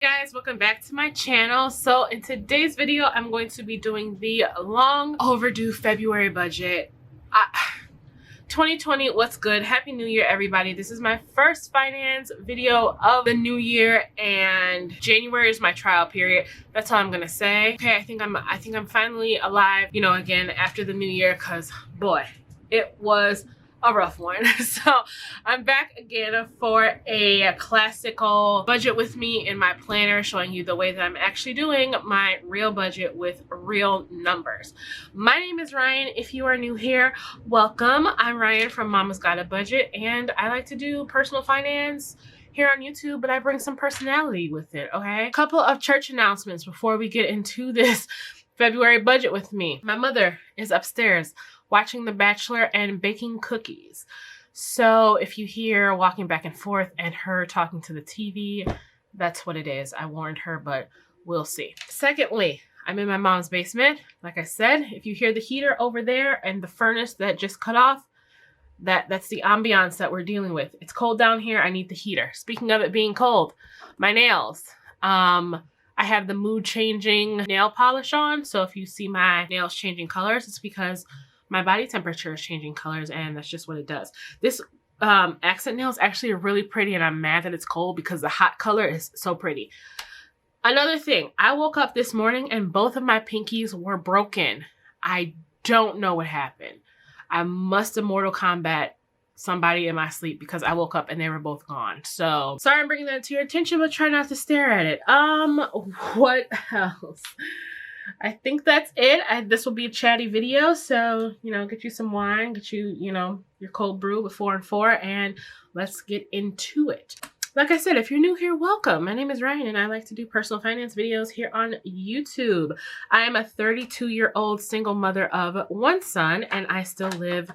Guys, welcome back to my channel. So in today's video I'm going to be doing the long overdue February budget. 2020, what's good? Happy New Year, everybody. This is my first finance video of the new year, and January is my trial period. That's all I'm gonna say. Okay, I think I'm finally alive, you know, again after the new year, because boy, it was a rough one. So I'm back again for a classical budget with me in my planner, showing you the way that I'm actually doing my real budget with real numbers. My name is Ryan. If you are new here, welcome. I'm Ryan from MamasGottaBudget, and I like to do personal finance here on YouTube, but I bring some personality with it, okay? Couple of church announcements before we get into this February budget with me. My mother is upstairs watching The Bachelor and baking cookies. So if you hear walking back and forth and her talking to the TV, that's what it is. I warned her, but we'll see. Secondly, I'm in my mom's basement. Like I said, if you hear the heater over there and the furnace that just cut off, that's the ambiance that we're dealing with. It's cold down here. I need the heater. Speaking of it being cold, my nails. I have the mood changing nail polish on. So if you see my nails changing colors, it's because my body temperature is changing colors, and that's just what it does. This accent nail is actually really pretty, and I'm mad that it's cold because the hot color is so pretty. Another thing, I woke up this morning and both of my pinkies were broken. I don't know what happened. I must have Mortal Kombat somebody in my sleep because I woke up and they were both gone. So sorry I'm bringing that to your attention, but try not to stare at it. What else? I think that's it. This will be a chatty video, so, you know, get you some wine, get you, you know, your cold brew with 4 and 4, and let's get into it. Like I said, if you're new here, welcome. My name is Ryan, and I like to do personal finance videos here on YouTube. I am a 32-year-old single mother of 1 son, and I still live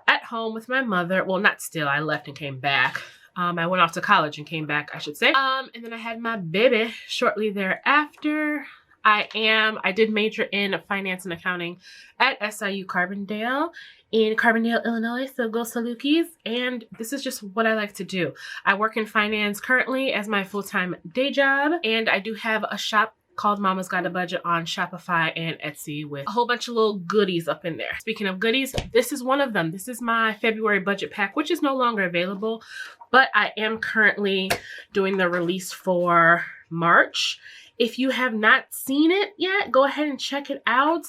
at home with my mother. Well, not still. I left and came back. I went off to college and came back, I should say. And then I had my baby shortly thereafter. I did major in finance and accounting at SIU Carbondale in Carbondale, Illinois, so go Salukis. And this is just what I like to do. I work in finance currently as my full-time day job, and I do have a shop called MamasGottaBudget on Shopify and Etsy with a whole bunch of little goodies up in there. Speaking of goodies, this is one of them. This is my February budget pack, which is no longer available, but I am currently doing the release for March. If you have not seen it yet, go ahead and check it out.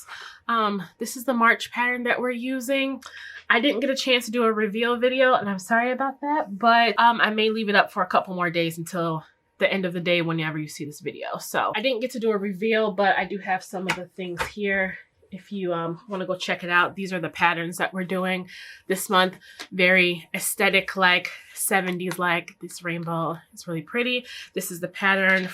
This is the March pattern that we're using. I didn't get a chance to do a reveal video, and I'm sorry about that, but I may leave it up for a couple more days until the end of the day whenever you see this video. So I didn't get to do a reveal, but I do have some of the things here if you want to go check it out. These are the patterns that we're doing this month. Very aesthetic, like 70s, like this rainbow. It's really pretty. This is the pattern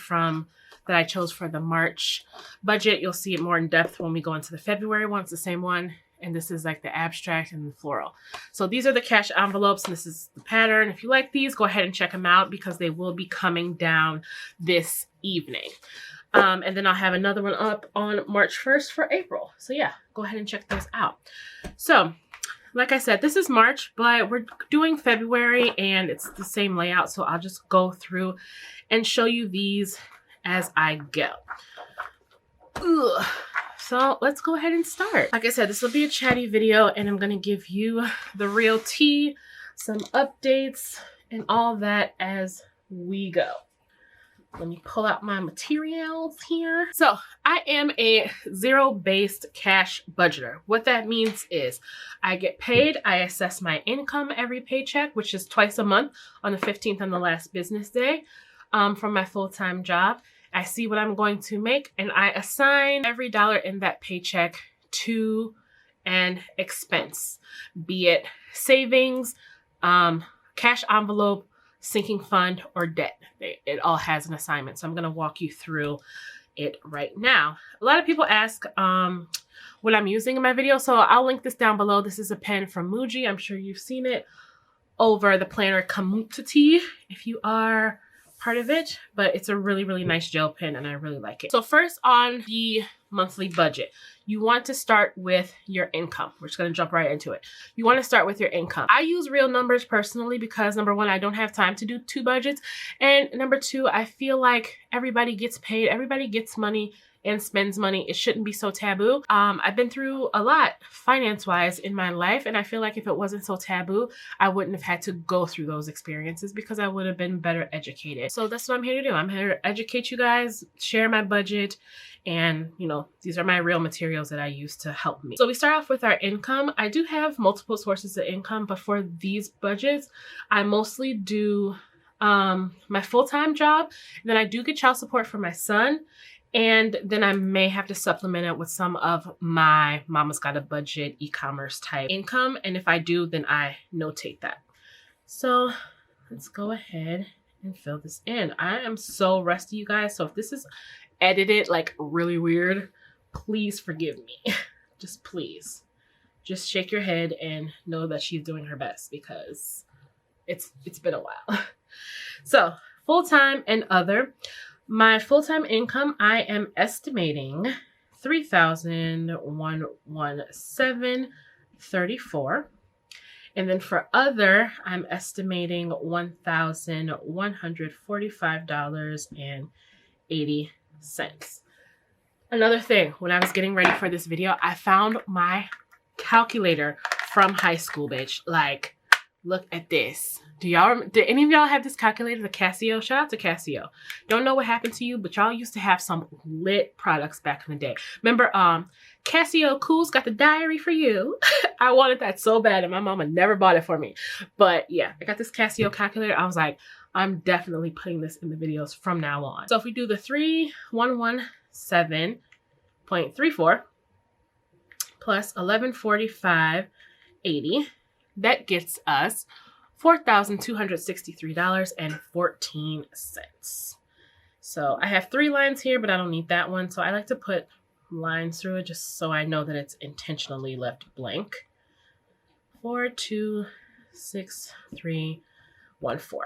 that I chose for the March budget. You'll see it more in depth when we go into the February one. It's the same one. And this is like the abstract and the floral. So these are the cash envelopes, and this is the pattern. If you like these, go ahead and check them out because they will be coming down this evening. And then I'll have another one up on March 1st for April. So yeah, go ahead and check those out. So like I said, this is March, but we're doing February and it's the same layout. So I'll just go through and show you these as I go. Ugh. So let's go ahead and start. Like I said, this will be a chatty video, and I'm going to give you the real tea, some updates, and all that as we go. Let me pull out my materials here. So I am a zero-based cash budgeter. What that means is I get paid, I assess my income every paycheck, which is twice a month on the 15th on the last business day from my full-time job. I see what I'm going to make, and I assign every dollar in that paycheck to an expense, be it savings, cash envelope, sinking fund, or debt. It all has an assignment. So I'm going to walk you through it right now. A lot of people ask what I'm using in my video, so I'll link this down below. This is a pen from Meeee. I'm sure you've seen it over the planner community if you are part of it, but it's a really, really nice gel pen, and I really like it. So first on the monthly budget. You want to start with your income. We're just going to jump right into it. You want to start with your income. I use real numbers personally because number one, I don't have time to do two budgets. And number two, I feel like everybody gets paid. Everybody gets money and spends money. It shouldn't be so taboo. I've been through a lot finance-wise in my life, and I feel like if it wasn't so taboo, I wouldn't have had to go through those experiences because I would have been better educated. So that's what I'm here to do. I'm here to educate you guys, share my budget, and you know, these are my real materials that I use to help me. So we start off with our income. I do have multiple sources of income, but for these budgets, I mostly do my full-time job. And then I do get child support for my son. And then I may have to supplement it with some of my Mama's Got a Budget e-commerce type income. And if I do, then I notate that. So let's go ahead and fill this in. I am so rusty, you guys. So if this is edited like really weird, please forgive me. Just please. Just shake your head and know that she's doing her best because it's been a while. So full-time and other. My full-time income, I am estimating $3,117.34. And then for other, I'm estimating $1,145.80. Another thing, when I was getting ready for this video, I found my calculator from high school, bitch. Like, look at this. Did any of y'all have this calculator, the Casio? Shout out to Casio. Don't know what happened to you, but y'all used to have some lit products back in the day. Remember, Casio Cool's got the diary for you. I wanted that so bad, and my mama never bought it for me. But yeah, I got this Casio calculator. I was like, I'm definitely putting this in the videos from now on. So if we do the 3,117.34 plus 1145.80, that gets us $4,263.14. So I have 3 lines here, but I don't need that one. So I like to put lines through it just so I know that it's intentionally left blank. 4,263.14.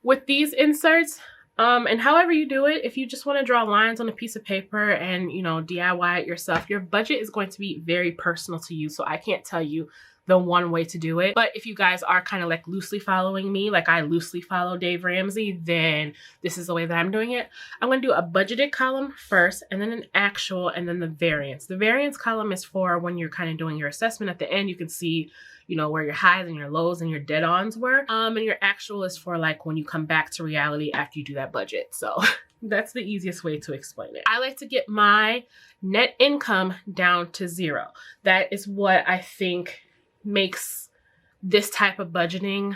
With these inserts, and however you do it, if you just want to draw lines on a piece of paper and, you know, DIY it yourself, your budget is going to be very personal to you. So I can't tell you the one way to do it. But if you guys are kind of like loosely following me, like I loosely follow Dave Ramsey, then this is the way that I'm doing it. I'm going to do a budgeted column first, and then an actual, and then the variance. The variance column is for when you're kind of doing your assessment. At the end, you can see, you know, where your highs and your lows and your dead-ons were. And your actual is for like when you come back to reality after you do that budget. So that's the easiest way to explain it. I like to get my net income down to 0. That is what I think makes this type of budgeting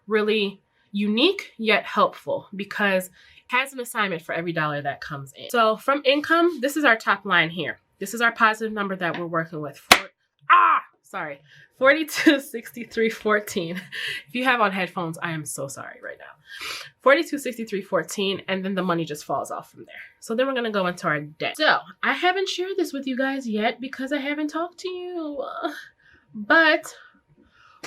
really unique yet helpful, because it has an assignment for every dollar that comes in. So from income, this is our top line here. This is our positive number that we're working with. 4263.14. If you have on headphones, I am so sorry right now. 4263.14, and then the money just falls off from there. So then we're gonna go into our debt. So I haven't shared this with you guys yet because I haven't talked to you. But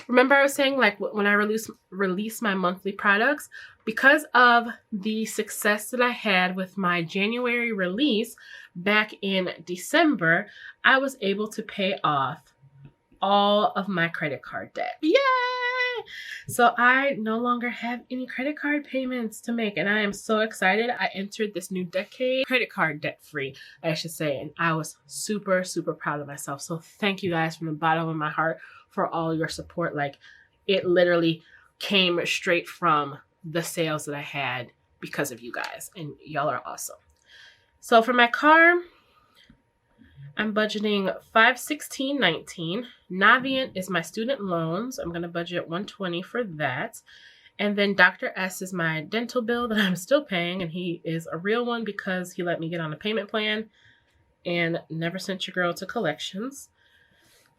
remember I was saying, like, when I release my monthly products, because of the success that I had with my January release back in December, I was able to pay off all of my credit card debt. Yay! So I no longer have any credit card payments to make, and I am so excited. I entered this new decade credit card debt free, I should say, and I was super, super proud of myself. So thank you guys from the bottom of my heart for all your support. Like, it literally came straight from the sales that I had because of you guys, and y'all are awesome. So for my car, I'm budgeting $516.19. Navient is my student loans. I'm going to budget $120 for that. And then Dr. S is my dental bill that I'm still paying, and he is a real one because he let me get on a payment plan and never sent your girl to collections.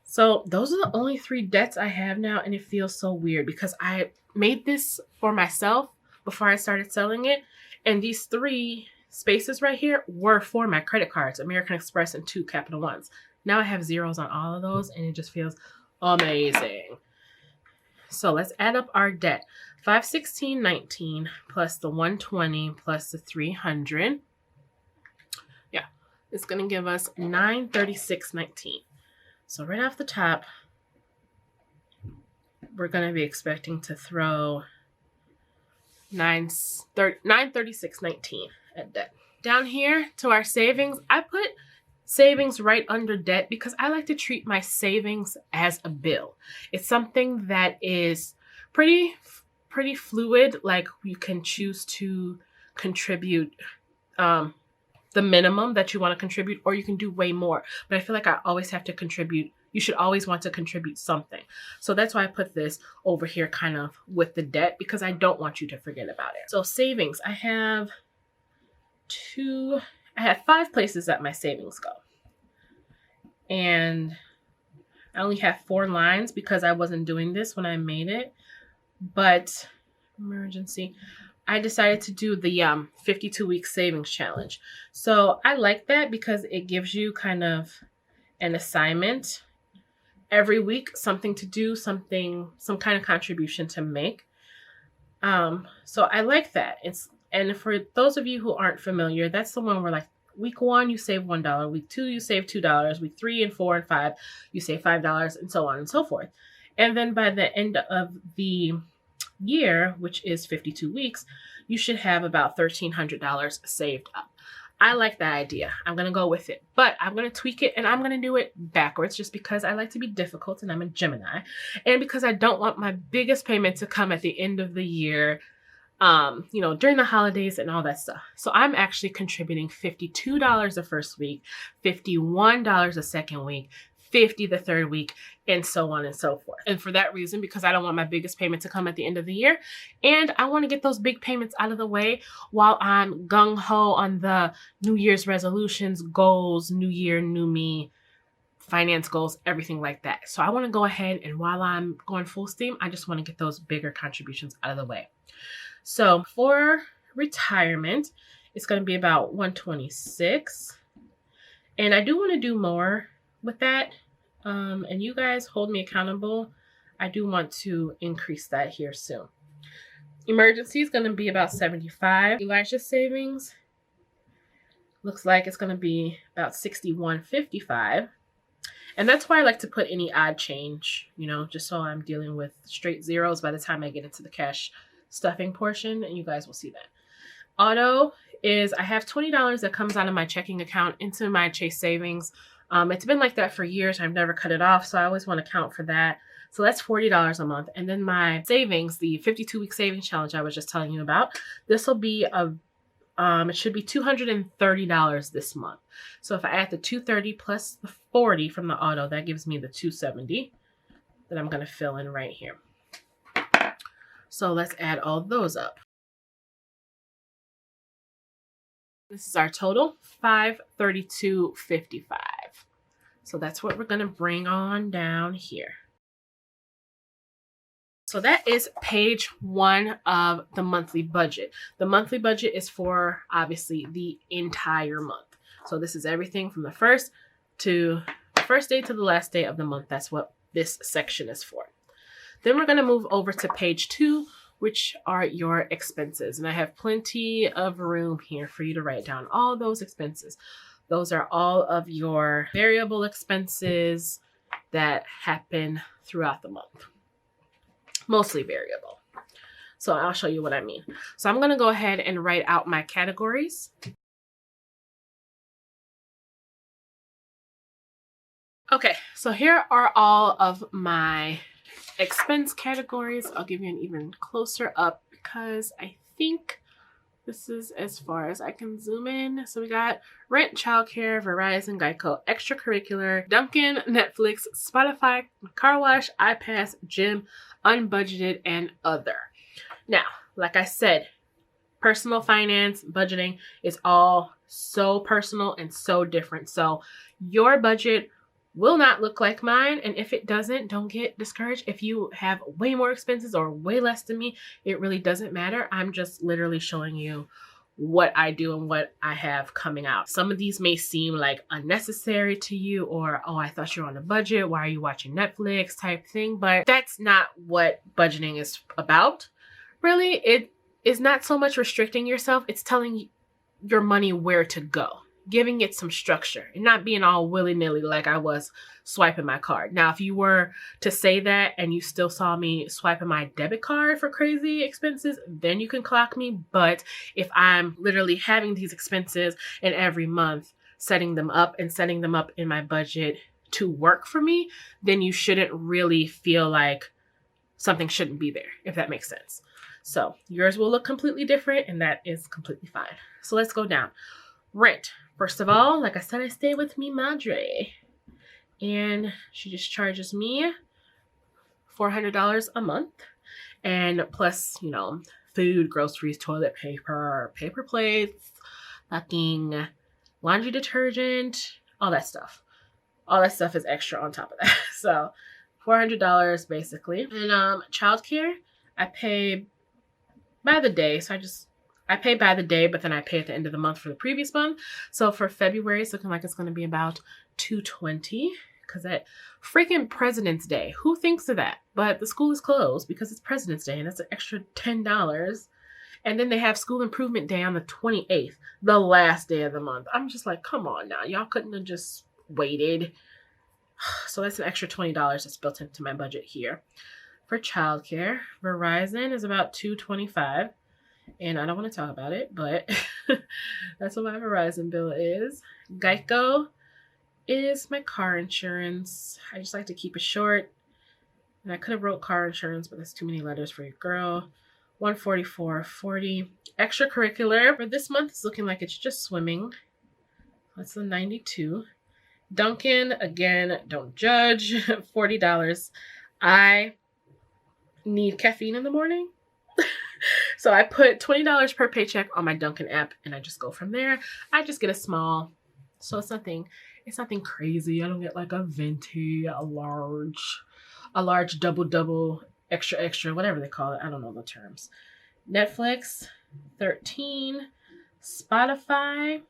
So those are the only 3 debts I have now, and it feels so weird because I made this for myself before I started selling it, and these 3 spaces right here were for my credit cards, American Express and 2 Capital Ones. Now I have zeros on all of those, and it just feels amazing. So let's add up our debt. $516.19 plus the $120 plus the $300. Yeah, is going to give us $936.19. So right off the top, we're going to be expecting to throw $936.19 at debt. Down here to our savings, I put savings right under debt because I like to treat my savings as a bill. It's something that is pretty fluid. Like you can choose to contribute the minimum that you want to contribute, or you can do way more. But I feel like I always have to contribute. You should always want to contribute something. So that's why I put this over here kind of with the debt, because I don't want you to forget about it. So savings, I have 5 places that my savings go. And I only have 4 lines because I wasn't doing this when I made it. But emergency, I decided to do the 52-week savings challenge. So I like that because it gives you kind of an assignment every week, something to do, some kind of contribution to make. So I like that. And for those of you who aren't familiar, that's the one where like week 1, you save $1. Week 2, you save $2. Week 3 and 4 and 5, you save $5, and so on and so forth. And then by the end of the year, which is 52 weeks, you should have about $1,300 saved up. I like that idea. I'm going to go with it, but I'm going to tweak it and I'm going to do it backwards just because I like to be difficult and I'm a Gemini, and because I don't want my biggest payment to come at the end of the year, during the holidays and all that stuff. So I'm actually contributing $52 the first week, $51 the second week, $50 the third week, and so on and so forth. And for that reason, because I don't want my biggest payment to come at the end of the year, and I want to get those big payments out of the way while I'm gung-ho on the New Year's resolutions, goals, new year, new me, finance goals, everything like that. So I want to go ahead, and while I'm going full steam, I just want to get those bigger contributions out of the way. So for retirement, it's going to be about $126. And I do want to do more with that. And you guys hold me accountable. I do want to increase that here soon. Emergency is going to be about $75. Elijah's savings looks like it's going to be about $61.55. And that's why I like to put any odd change, just so I'm dealing with straight zeros by the time I get into the cash stuffing portion, and you guys will see that. Auto is, I have $20 that comes out of my checking account into my Chase savings. It's been like that for years. I've never cut it off, so I always want to count for that. So that's $40 a month. And then my savings, the 52-week savings challenge I was just telling you about, this will be it should be $230 this month. So if I add the $230 plus the $40 from the auto, that gives me the $270 that I'm going to fill in right here. So let's add all those up. This is our total, $532.55. So that's what we're going to bring on down here. So that is page 1 of the monthly budget. The monthly budget is for, obviously, the entire month. So this is everything from the first day to the last day of the month. That's what this section is for. Then we're going to move over to page 2, which are your expenses. And I have plenty of room here for you to write down all those expenses. Those are all of your variable expenses that happen throughout the month. Mostly variable. So I'll show you what I mean. So I'm going to go ahead and write out my categories. Okay, so here are all of my expense categories. I'll give you an even closer up because I think this is as far as I can zoom in. So we got rent, childcare, Verizon, Geico, extracurricular, Dunkin', Netflix, Spotify, car wash, iPass, gym, unbudgeted, and other. Now, like I said, personal finance, budgeting is all so personal and so different. So your budget will not look like mine, and if it doesn't, don't get discouraged. If you have way more expenses or way less than me, it really doesn't matter. I'm just literally showing you what I do and what I have coming out. Some of these may seem like unnecessary to you, or, oh, I thought you were on a budget, why are you watching Netflix type thing, but that's not what budgeting is about. Really, it is not so much restricting yourself, it's telling your money where to go. giving it some structure and not being all willy-nilly like I was swiping my card. Now, if you were to say that and you still saw me swiping my debit card for crazy expenses, then you can clock me. But if I'm literally having these expenses and every month setting them up in my budget to work for me, then you shouldn't really feel like something shouldn't be there, if that makes sense. So yours will look completely different, and that is completely fine. So let's go down. Rent. First of all, like I said, I stay with mi madre, and she just charges me $400 a month, and plus, you know, food, groceries, toilet paper, paper plates, fucking laundry detergent, all that stuff. All that stuff is extra on top of that. So $400 basically. And childcare, I pay by the day. So I pay by the day, but then I pay at the end of the month for the previous month. So for February, it's looking like it's going to be about $220, because at freaking President's Day, who thinks of that? But the school is closed because it's President's Day, and that's an extra $10. And then they have School Improvement Day on the 28th, the last day of the month. I'm just like, come on now. Y'all couldn't have just waited. So that's an extra $20 that's built into my budget here. For childcare, Verizon is about $225. And I don't want to talk about it, but that's what my Verizon bill is. Geico is my car insurance. I just like to keep it short. And I could have wrote car insurance, but that's too many letters for your girl. $144.40. Extracurricular for this month is looking like it's just swimming. That's the $92. Dunkin', again, don't judge. $40. I need caffeine in the morning. So I put $20 per paycheck on my Dunkin' app, and I just go from there. I just get a small, so it's nothing crazy. I don't get like a venti, a large double, extra, whatever they call it. I don't know the terms. Netflix, $13. Spotify,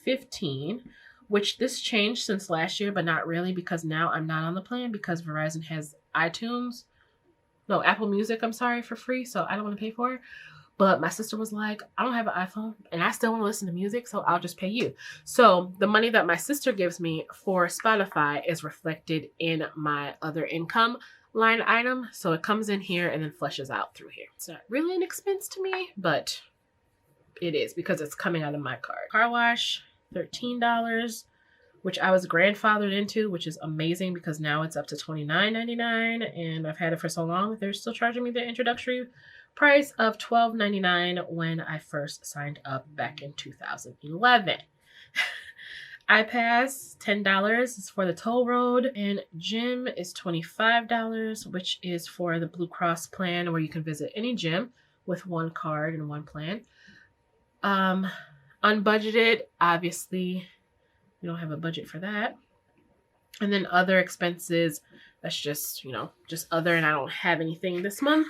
$15, which this changed since last year, but not really, because now I'm not on the plan because Verizon has Apple Music, for free, so I don't want to pay for it. But my sister was like, I don't have an iPhone and I still want to listen to music, so I'll just pay you. So the money that my sister gives me for Spotify is reflected in my other income line item. So it comes in here and then flushes out through here. It's not really an expense to me, but it is because it's coming out of my card. Car wash, $13, which I was grandfathered into, which is amazing because now it's up to $29.99, and I've had it for so long. They're still charging me the introductory price of $12.99 when I first signed up back in 2011. iPass, $10 is for the toll road, and gym is $25, which is for the Blue Cross plan, where you can visit any gym with one card and one plan. Unbudgeted, obviously, we don't have a budget for that. And then other expenses, that's just, just other, and I don't have anything this month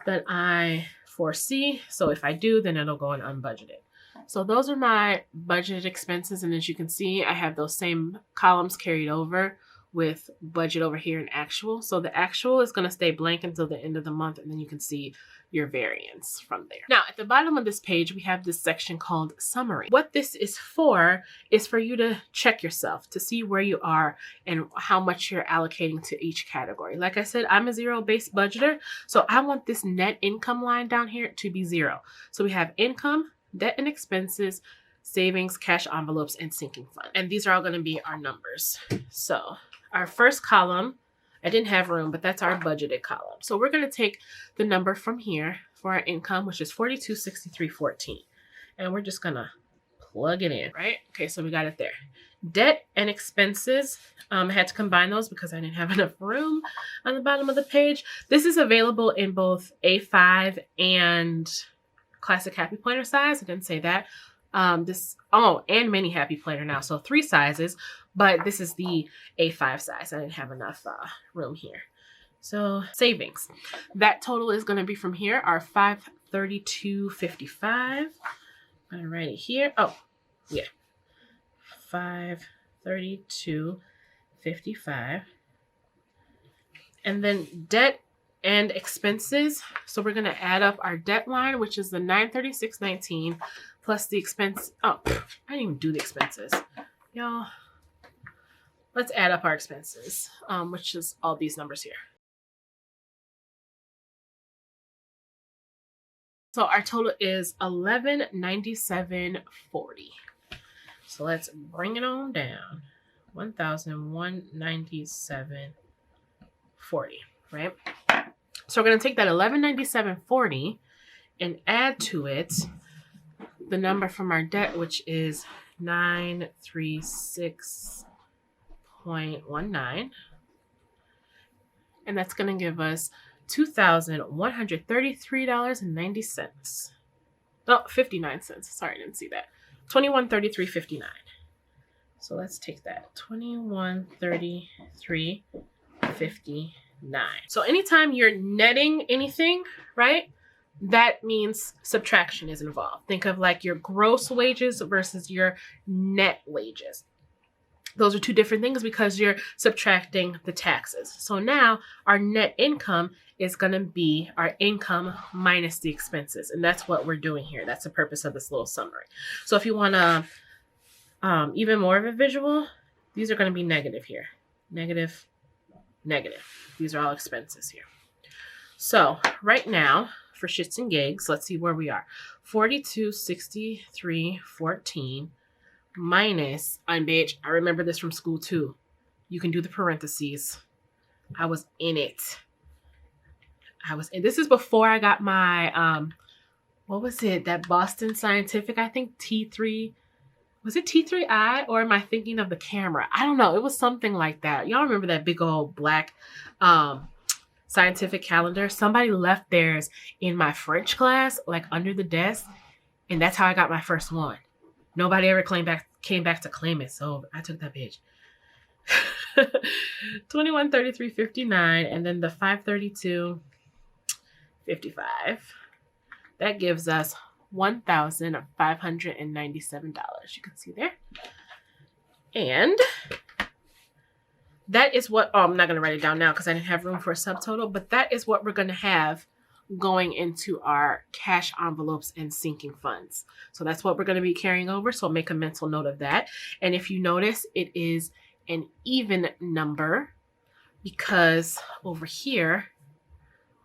that I foresee. So if I do, then it'll go in unbudgeted. So those are my budgeted expenses. And as you can see, I have those same columns carried over with budget over here and actual. So the actual is going to stay blank until the end of the month, and then you can see your variance from there. Now, at the bottom of this page, we have this section called summary. What this is for you to check yourself, to see where you are and how much you're allocating to each category. Like I said, I'm a zero-based budgeter, so I want this net income line down here to be zero. So we have income, debt and expenses, savings, cash envelopes, and sinking fund. And these are all going to be our numbers. So our first column, I didn't have room, but that's our budgeted column. So we're going to take the number from here for our income, which is $4263.14. And we're just going to plug it in, right? Okay, so we got it there. Debt and expenses, I had to combine those because I didn't have enough room on the bottom of the page. This is available in both A5 and Classic Happy Planner size. I didn't say that. And Mini Happy Planner now. So 3 sizes, but this is the A5 size. I didn't have enough room here. So savings, that total is going to be from here, our $532.55. I'm going to write it here. Oh, yeah. $532.55. And then debt and expenses. So we're going to add up our debt line, which is the $936.19 plus the expense. Oh, I didn't even do the expenses. Y'all, let's add up our expenses, which is all these numbers here. So our total is $1,197.40. So let's bring it on down. $1,197.40, right? So we're going to take that $1,197.40 and add to it the number from our debt, which is 936.19. And that's going to give us $2,133.90. Oh, 59 cents. Sorry, I didn't see that. $21.33.59. So let's take that. $21.33.59. So anytime you're netting anything, right? That means subtraction is involved. Think of like your gross wages versus your net wages. Those are two different things because you're subtracting the taxes. So now our net income is going to be our income minus the expenses. And that's what we're doing here. That's the purpose of this little summary. So if you want to even more of a visual, these are going to be negative here. Negative, negative. These are all expenses here. So right now, for shits and gigs, let's see where we are. 4263.14 minus, bitch, I remember this from school too. You can do the parentheses. I was in it. This is before I got my, what was it? That Boston Scientific, I think T3. Was it T3i or am I thinking of the camera? I don't know. It was something like that. Y'all remember that big old black scientific calendar? Somebody left theirs in my French class, like under the desk. And that's how I got my first one. Nobody ever came back to claim it. So I took that bitch. 2133.59 and then the 532.55. That gives us $1,597. You can see there. And that is what, I'm not going to write it down now because I didn't have room for a subtotal, but that is what we're going to have going into our cash envelopes and sinking funds. So that's what we're going to be carrying over. So make a mental note of that. And if you notice, it is an even number because over here,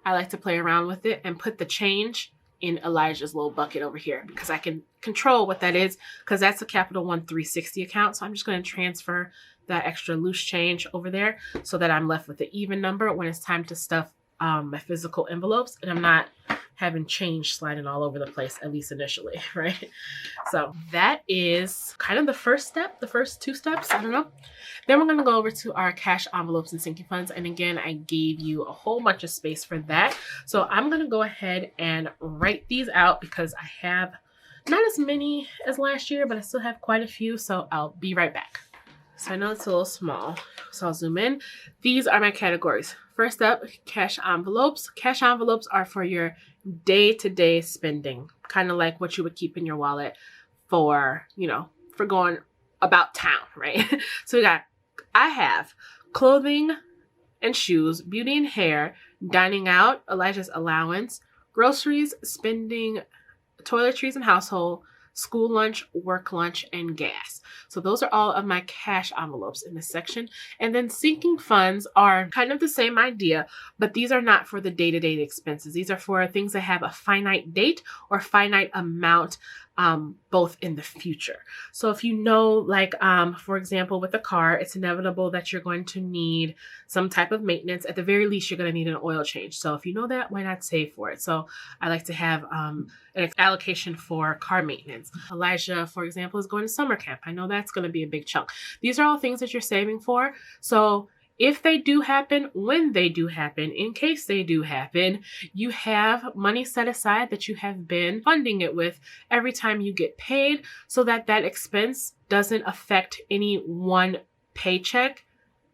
I like to play around with it and put the change in Elijah's little bucket over here because I can control what that is because that's a Capital One 360 account. So I'm just going to transfer that extra loose change over there so that I'm left with the even number when it's time to stuff my physical envelopes and I'm not having change sliding all over the place, at least initially, right? So that is kind of the first step, the first two steps, I don't know. Then we're going to go over to our cash envelopes and sinking funds. And again, I gave you a whole bunch of space for that. So I'm going to go ahead and write these out because I have not as many as last year, but I still have quite a few. So I'll be right back. So I know it's a little small, so I'll zoom in. These are my categories. First up, cash envelopes. Cash envelopes are for your day-to-day spending, kind of like what you would keep in your wallet for, for going about town, right? So I have clothing and shoes, beauty and hair, dining out, Elijah's allowance, groceries, spending, toiletries and household, school lunch, work lunch, and gas. So those are all of my cash envelopes in this section. And then sinking funds are kind of the same idea, but these are not for the day-to-day expenses. These are for things that have a finite date or finite amount, both in the future. So if you know, like, for example, with a car, it's inevitable that you're going to need some type of maintenance. At the very least, you're going to need an oil change. So if you know that, why not save for it? So I like to have an allocation for car maintenance. Elijah, for example, is going to summer camp. I know that's going to be a big chunk. These are all things that you're saving for. So if they do happen, when they do happen, in case they do happen, you have money set aside that you have been funding it with every time you get paid so that that expense doesn't affect any one paycheck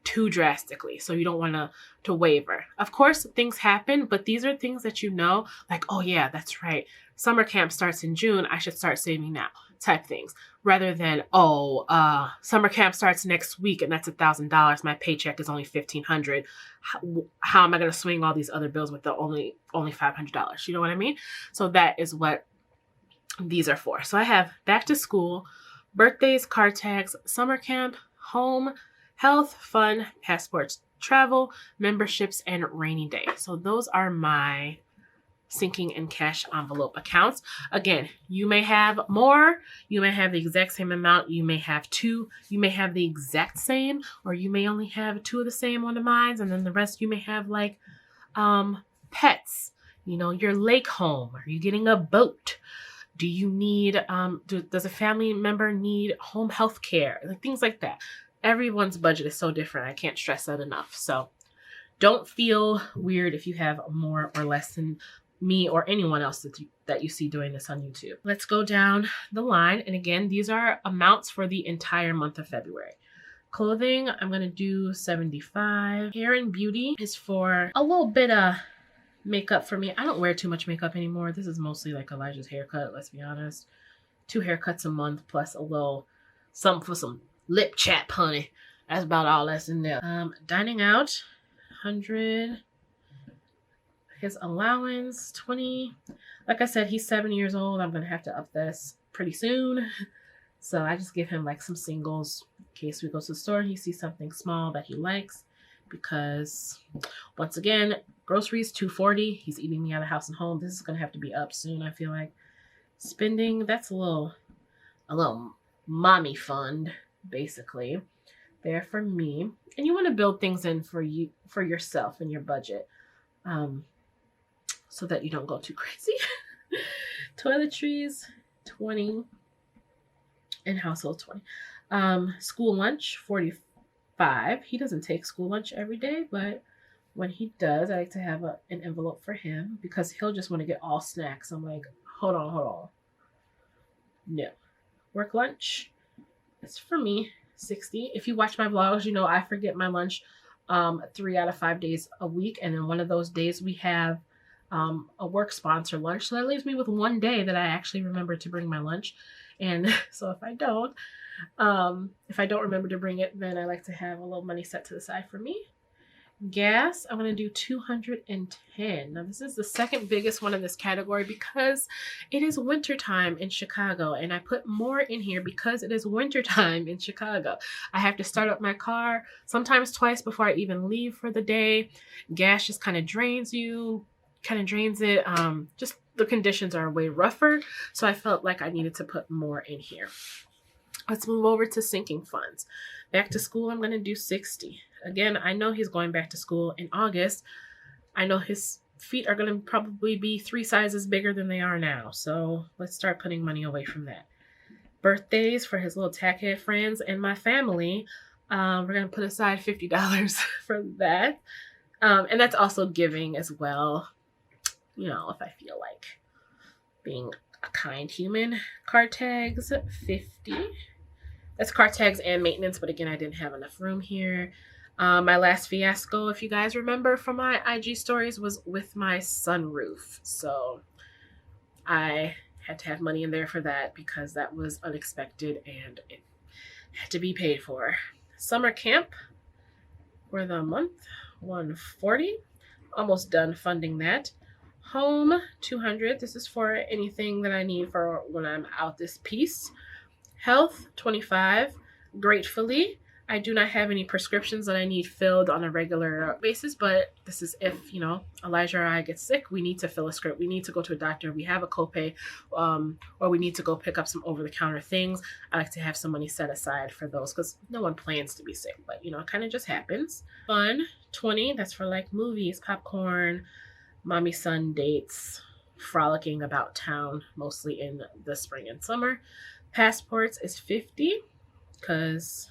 too drastically. So you don't want to waver. Of course, things happen, but these are things that you know, like, oh yeah, that's right. Summer camp starts in June. I should start saving now type things. Rather than, summer camp starts next week and that's $1,000. My paycheck is only $1,500. How am I going to swing all these other bills with the only $500? You know what I mean? So that is what these are for. So I have back to school, birthdays, card tags, summer camp, home, health, fun, passports, travel, memberships, and rainy day. So those are my sinking and cash envelope accounts. Again, you may have more, you may have the exact same amount, you may have two, you may have the exact same, or you may only have two of the same on the mines, and then the rest you may have like pets, you know, your lake home. Are you getting a boat? Do you need, does a family member need home health care? Like things like that. Everyone's budget is so different. I can't stress that enough. So don't feel weird if you have more or less than me or anyone else that you see doing this on YouTube. Let's go down the line. And again, these are amounts for the entire month of February. Clothing, I'm going to do $75. Hair and beauty is for a little bit of makeup for me. I don't wear too much makeup anymore. This is mostly like Elijah's haircut, let's be honest. 2 haircuts a month plus a little something for some lip chat, honey. That's about all that's in there. Dining out, 100. His allowance, 20. Like I said, he's 7 years old. I'm gonna have to up this pretty soon. So I just give him like some singles in case we go to the store and he sees something small that he likes. Because once again, groceries $240. He's eating me out of house and home. This is gonna have to be up soon, I feel like. Spending, that's a little mommy fund, basically, there for me. And you want to build things in for yourself and your budget, so that you don't go too crazy. Toiletries, 20, and household 20. School lunch, 45. He doesn't take school lunch every day, but when he does, I like to have an envelope for him because he'll just want to get all snacks. I'm like, hold on. No. Work lunch, it's for me, 60. If you watch my vlogs, you know I forget my lunch 3 out of 5 days a week. And then one of those days we have a work sponsor lunch. So that leaves me with 1 day that I actually remember to bring my lunch. And so if I don't remember to bring it, then I like to have a little money set to the side for me. Gas, I'm going to do 210. Now this is the second biggest one in this category because it is wintertime in Chicago, and I put more in here because it is wintertime in Chicago. I have to start up my car sometimes twice before I even leave for the day. Gas just kind of drains it. Just the conditions are way rougher, so I felt like I needed to put more in here. Let's move over to sinking funds. Back to school, I'm going to do 60. Again, I know he's going back to school in August. I know his feet are going to probably be 3 sizes bigger than they are now. So let's start putting money away from that. Birthdays for his little tackhead friends and my family. We're going to put aside $50 for that. And that's also giving as well. You know, if I feel like being a kind human. Card tags, 50. That's card tags and maintenance, but again, I didn't have enough room here. My last fiasco, if you guys remember from my IG stories, was with my sunroof. So I had to have money in there for that because that was unexpected and it had to be paid for. Summer camp for the month, 140. Almost done funding that. Home, 200. This is for anything that I need for when I'm out this piece. Health, 25. Gratefully, I do not have any prescriptions that I need filled on a regular basis, but this is if, you know, Elijah or I get sick, we need to fill a script. We need to go to a doctor. We have a copay, or we need to go pick up some over-the-counter things. I like to have some money set aside for those because no one plans to be sick, but, you know, it kind of just happens. Fun, 20. That's for like movies, popcorn, mommy-son dates, frolicking about town, mostly in the spring and summer. Passports is 50 because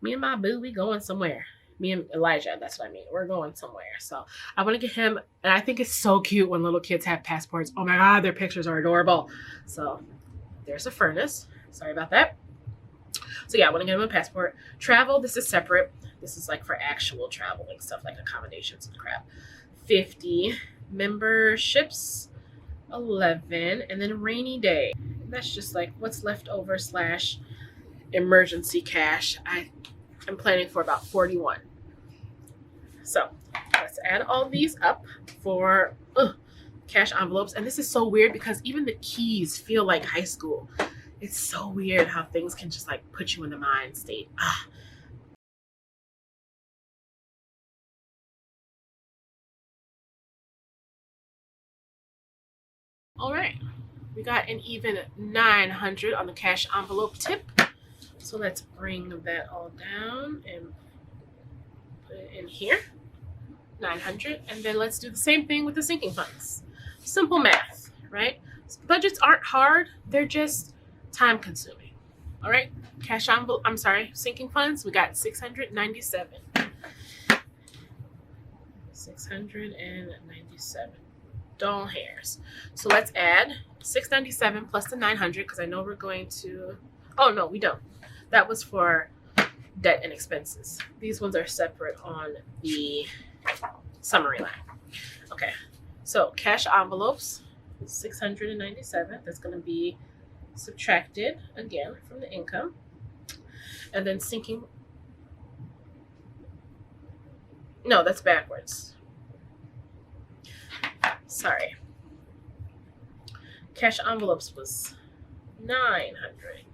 me and my boo, we going somewhere. Me and Elijah, that's what I mean. We're going somewhere. So I want to get him, and I think it's so cute when little kids have passports. Oh my God, their pictures are adorable. So there's a furnace. Sorry about that. So yeah, I want to get him a passport. Travel, this is separate. This is like for actual traveling stuff like accommodations and crap. 50. Memberships, 11. And then rainy day. That's just like what's left over / emergency cash. I'm planning for about 41. So let's add all these up for cash envelopes. And this is so weird because even the keys feel like high school. It's so weird how things can just like put you in the mind state. All right, we got an even 900 on the cash envelope tip. So let's bring that all down and put it in here. 900. And then let's do the same thing with the sinking funds. Simple math, right? Budgets aren't hard. They're just time consuming. All right. Cash envelope, I'm sorry, sinking funds. We got 697. 697. Dull hairs. So let's add 697 plus the 900 because I know we're going to, oh no, we don't. That was for debt and expenses. These ones are separate on the summary line. Okay, so cash envelopes, 697. That's going to be subtracted again from the income. And then sinking, no, that's backwards. Sorry. Cash envelopes was 900.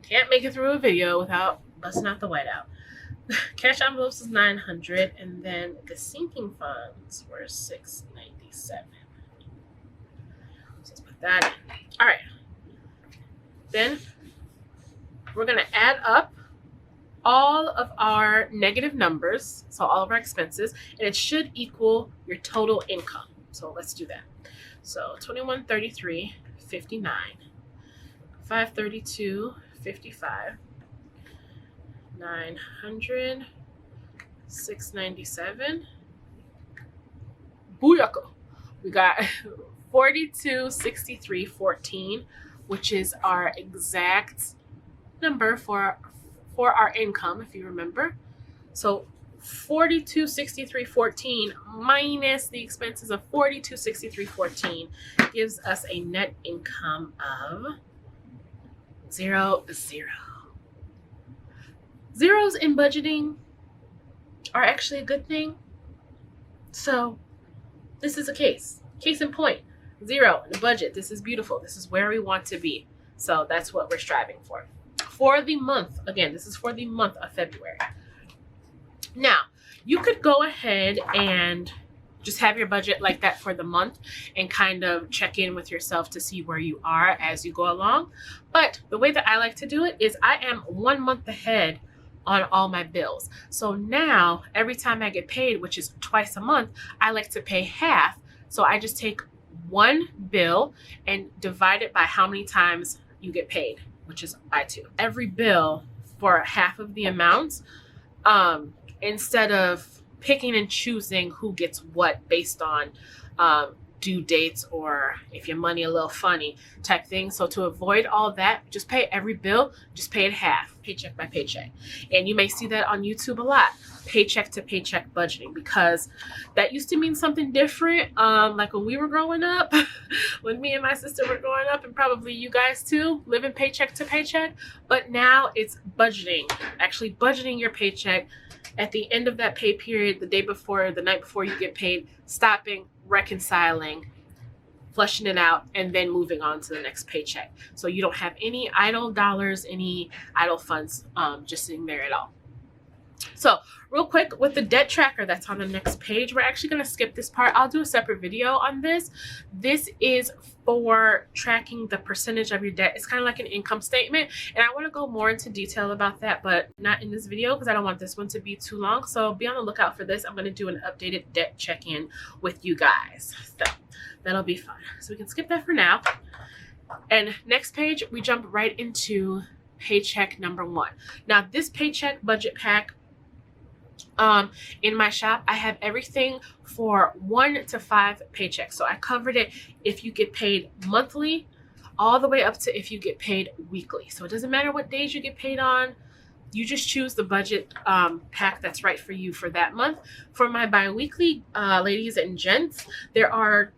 Can't make it through a video without busting out the whiteout. Cash envelopes is 900, and then the sinking funds were 697. So let's put that in. All right. Then we're going to add up all of our negative numbers, so all of our expenses, and it should equal your total income. So let's do that. So 2133.59, 532.55, 900, 697. Booyaka! We got 4263.14, which is our exact number for our income, if you remember. So 4263.14 minus the expenses of 4263.14 gives us a net income of 0. Zeros in budgeting are actually a good thing. So this is a case in point. 0 in the budget. This is beautiful. This is where we want to be. So that's what we're striving for. For the month, again, this is for the month of February. Now, you could go ahead and just have your budget like that for the month and kind of check in with yourself to see where you are as you go along. But the way that I like to do it is I am 1 month ahead on all my bills. So now every time I get paid, which is twice a month, I like to pay half. So I just take one bill and divide it by how many times you get paid, which is by 2. Every bill for half of the amount, instead of picking and choosing who gets what based on due dates or if your money a little funny type thing. So to avoid all that, just pay every bill, just pay it half, paycheck by paycheck. And you may see that on YouTube a lot, paycheck to paycheck budgeting, because that used to mean something different. Like when we were growing up, when me and my sister were growing up, and probably you guys too, living paycheck to paycheck. But now it's budgeting, actually budgeting your paycheck at the end of that pay period, the day before, the night before you get paid, stopping, reconciling, flushing it out, and then moving on to the next paycheck. So you don't have any idle dollars, any idle funds just sitting there at all. So real quick, with the debt tracker that's on the next page, we're actually going to skip this part. I'll do a separate video on this. This is for tracking the percentage of your debt. It's kind of like an income statement, and I want to go more into detail about that, but not in this video because I don't want this one to be too long. So be on the lookout for this. I'm going to do an updated debt check-in with you guys. So that'll be fun. So we can skip that for now. And next page, we jump right into paycheck number 1. Now this paycheck budget pack, in my shop, I have everything for 1 to 5 paychecks. So I covered it if you get paid monthly, all the way up to if you get paid weekly. So it doesn't matter what days you get paid on. You just choose the budget pack that's right for you for that month. For my bi-weekly, ladies and gents, there are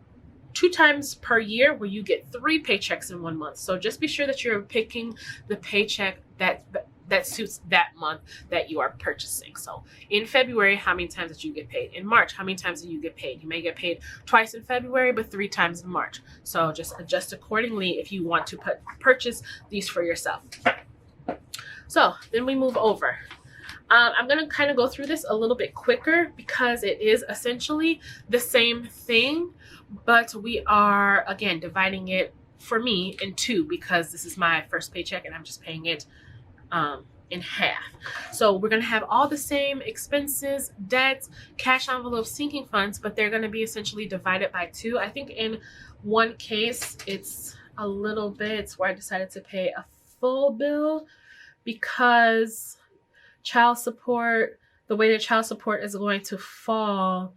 2 times per year where you get 3 paychecks in 1 month. So just be sure that you're picking the paycheck that that suits that month that you are purchasing. So in February, how many times did you get paid? In March, how many times did you get paid? You may get paid twice in February, but 3 times in March. So just adjust accordingly if you want to purchase these for yourself. So then we move over. I'm going to kind of go through this a little bit quicker because it is essentially the same thing, but we are, again, dividing it for me in 2 because this is my first paycheck and I'm just paying it in half. So we're going to have all the same expenses, debts, cash envelopes, sinking funds, but they're going to be essentially divided by 2. I think in one case, it's a little bit where I decided to pay a full bill because child support, the way that child support is going to fall,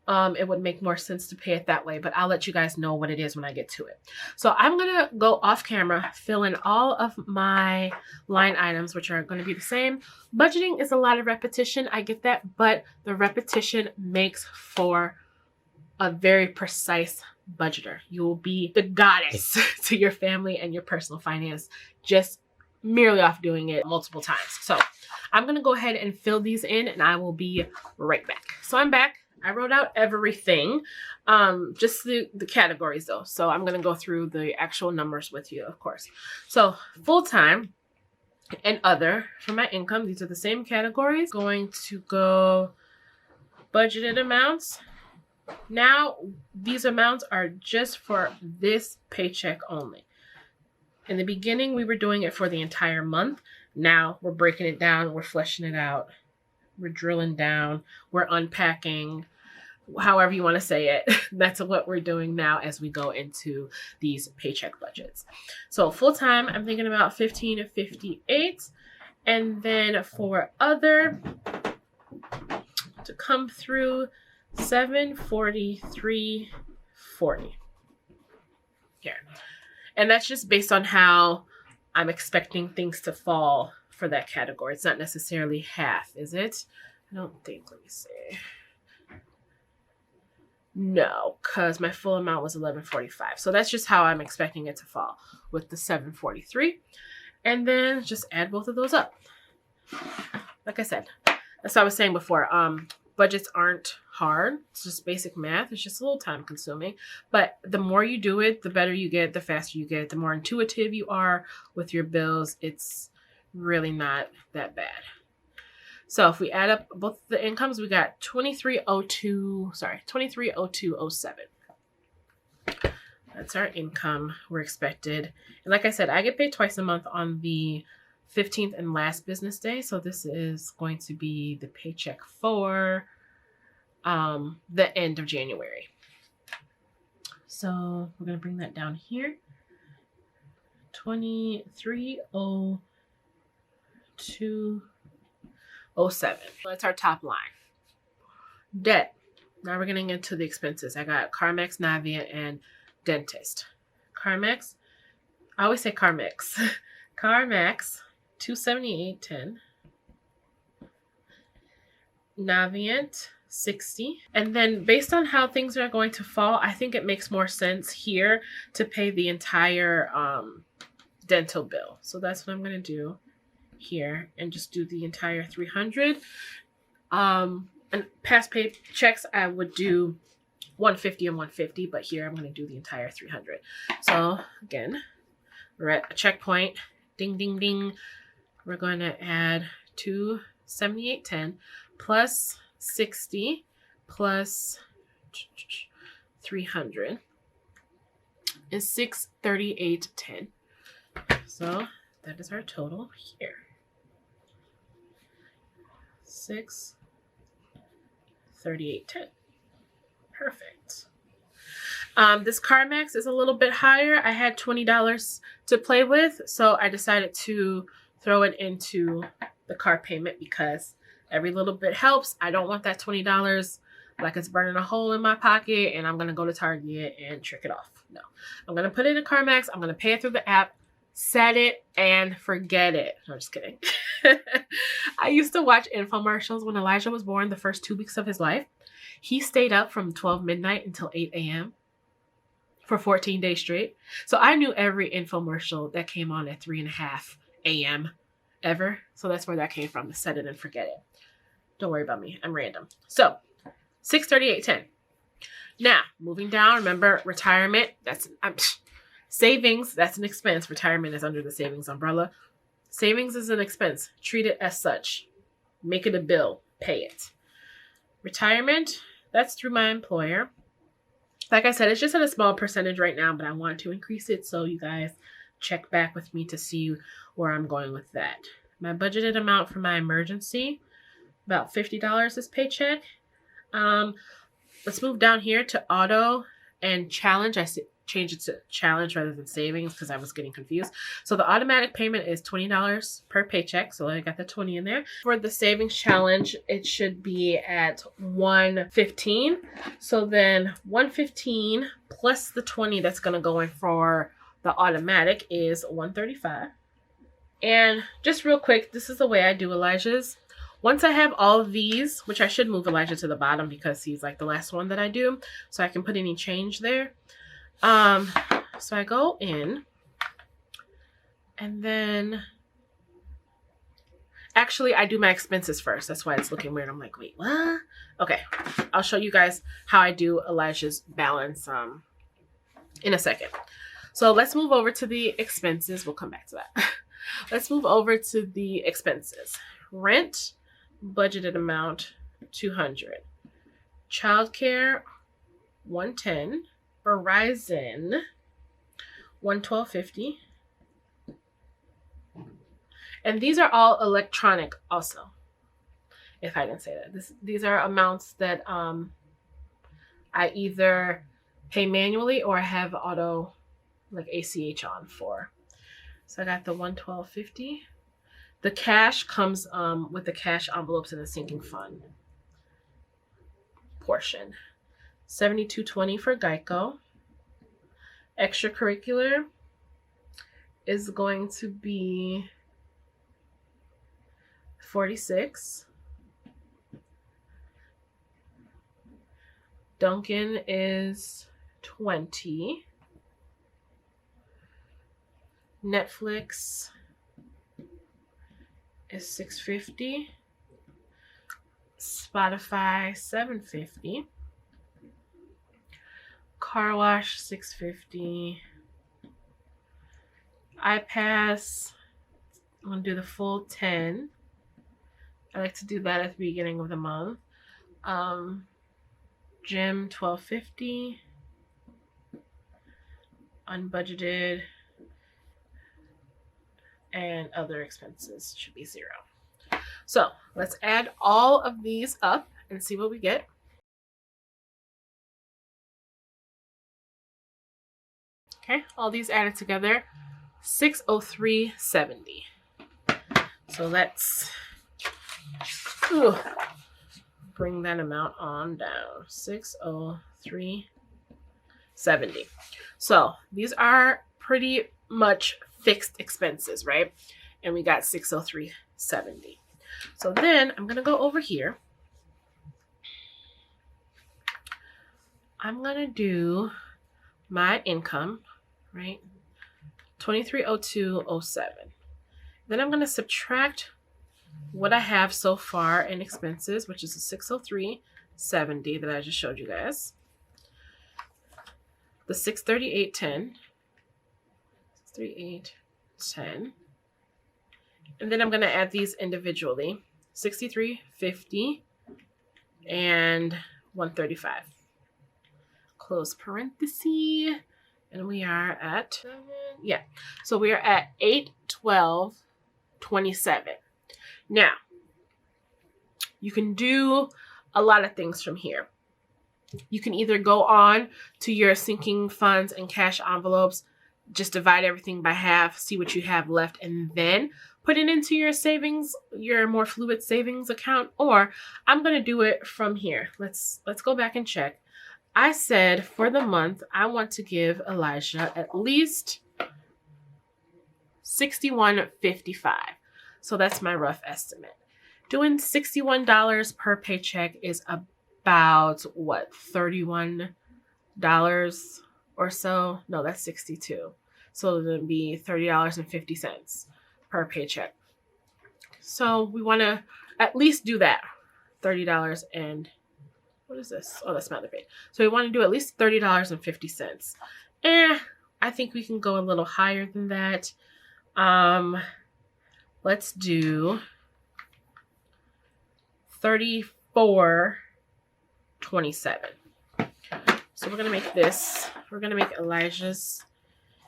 it would make more sense to pay it that way, but I'll let you guys know what it is when I get to it. So I'm going to go off camera, fill in all of my line items, which are going to be the same. Budgeting is a lot of repetition. I get that, but the repetition makes for a very precise budgeter. You will be the goddess to your family and your personal finance just merely off doing it multiple times. So I'm going to go ahead and fill these in and I will be right back. So I'm back. I wrote out everything, just the categories though. So I'm going to go through the actual numbers with you, of course. So full-time and other for my income, these are the same categories. Going to go budgeted amounts. Now, these amounts are just for this paycheck only. In the beginning, we were doing it for the entire month. Now we're breaking it down. We're fleshing it out. We're drilling down. We're unpacking, however you want to say it. That's what we're doing now as we go into these paycheck budgets. So full-time, I'm thinking about $15 to $58. And then for other, to come through, $743.40 here. And that's just based on how I'm expecting things to fall for that category. It's not necessarily half, is it? I don't think. Let me see. No, because my full amount was $11.45. So that's just how I'm expecting it to fall with the $743. And then just add both of those up. Like I said, that's what I was saying before. Budgets aren't hard. It's just basic math. It's just a little time consuming. But the more you do it, the better you get, the faster you get, the more intuitive you are with your bills. It's really not that bad. So if we add up both the incomes, we got $2302.07. That's our income we're expected. And like I said, I get paid twice a month on the 15th and last business day. So this is going to be the paycheck for the end of January. So we're going to bring that down here. $2302.07. That's our top line. Debt. Now we're getting into the expenses. I got Carmex, Navient, and dentist. Carmex. I always say Carmex. Carmex. $278.10. Navient, $60. And then based on how things are going to fall, I think it makes more sense here to pay the entire dental bill. So that's what I'm going to do here and just do the entire $300. And past pay checks, I would do $150 and $150, but here I'm going to do the entire $300. So again, we're at a checkpoint. Ding, ding, ding. We're going to add $278.10 plus 60 plus 300 is $638.10. So that is our total here. $638.10. Perfect. This CarMax is a little bit higher. I had $20 to play with, so I decided to throw it into the car payment because every little bit helps. I don't want that $20 like it's burning a hole in my pocket and I'm going to go to Target and trick it off. No, I'm going to put it in CarMax. I'm going to pay it through the app, set it, and forget it. No, just kidding. I used to watch infomercials when Elijah was born the first 2 weeks of his life. He stayed up from 12 midnight until 8 a.m. for 14 days straight. So I knew every infomercial that came on at 3:30 a.m. ever. So that's where that came from. Set it and forget it. Don't worry about me. I'm random. So $638.10. Now, moving down, remember retirement, that's savings, that's an expense. Retirement is under the savings umbrella. Savings is an expense. Treat it as such. Make it a bill. Pay it. Retirement, that's through my employer. Like I said, it's just at a small percentage right now, but I want to increase it. So you guys check back with me to see where I'm going with that. My budgeted amount for my emergency, about $50 this paycheck. Let's move down here to auto and challenge. I changed it to challenge rather than savings because I was getting confused. So the automatic payment is $20 per paycheck. So I got the 20 in there. For the savings challenge, it should be at $115. So then $115 plus the 20 that's going to go in for the automatic is $135. And just real quick, this is the way I do Elijah's. Once I have all of these, which I should move Elijah to the bottom because he's like the last one that I do, so I can put any change there. So I go in, and then actually I do my expenses first. That's why it's looking weird. I'm like, wait, what? Okay, I'll show you guys how I do Elijah's balance in a second. So let's move over to the expenses. We'll come back to that. Let's move over to the expenses. Rent, budgeted amount, $200. Childcare, $110. Verizon, $112.50. And these are all electronic also. If I didn't say that. These are amounts that I either pay manually or I have auto like ACH on for. So I got the $112.50. The cash comes with the cash envelopes in the sinking fund portion. $72.20 for Geico. Extracurricular is going to be $46. Dunkin' is $20. Netflix is $6.50. Spotify $7.50. Car wash $6.50. iPass, I'm gonna do the full 10. I like to do that at the beginning of the month. Gym $12.50. Unbudgeted and other expenses should be $0. So let's add all of these up and see what we get. Okay, all these added together, $603.70. So let's bring that amount on down. $603.70. So these are pretty much fixed expenses, right? And we got $603.70. So then I'm gonna go over here. I'm gonna do my income, right? $2302.07. Then I'm gonna subtract what I have so far in expenses, which is the $603.70 that I just showed you guys. The $638.10. $638.10. And then I'm going to add these individually. $63.50 and $135. Close parenthesis. And we are at, so we are at $812.27. Now, you can do a lot of things from here. You can either go on to your sinking funds and cash envelopes, just divide everything by half, see what you have left, and then put it into your savings, your more fluid savings account. Or I'm going to do it from here. Let's go back and check. I said for the month, I want to give Elijah at least $61.55. So that's my rough estimate. Doing $61 per paycheck is about what, $31 or so? No, that's 62. So it would be $30.50 per paycheck. So we want to at least do that. $30 and what is this? Oh, that's not the pay. So we want to do at least $30.50. I think we can go a little higher than that. Let's do $34.27. So we're gonna make this. We're gonna make Elijah's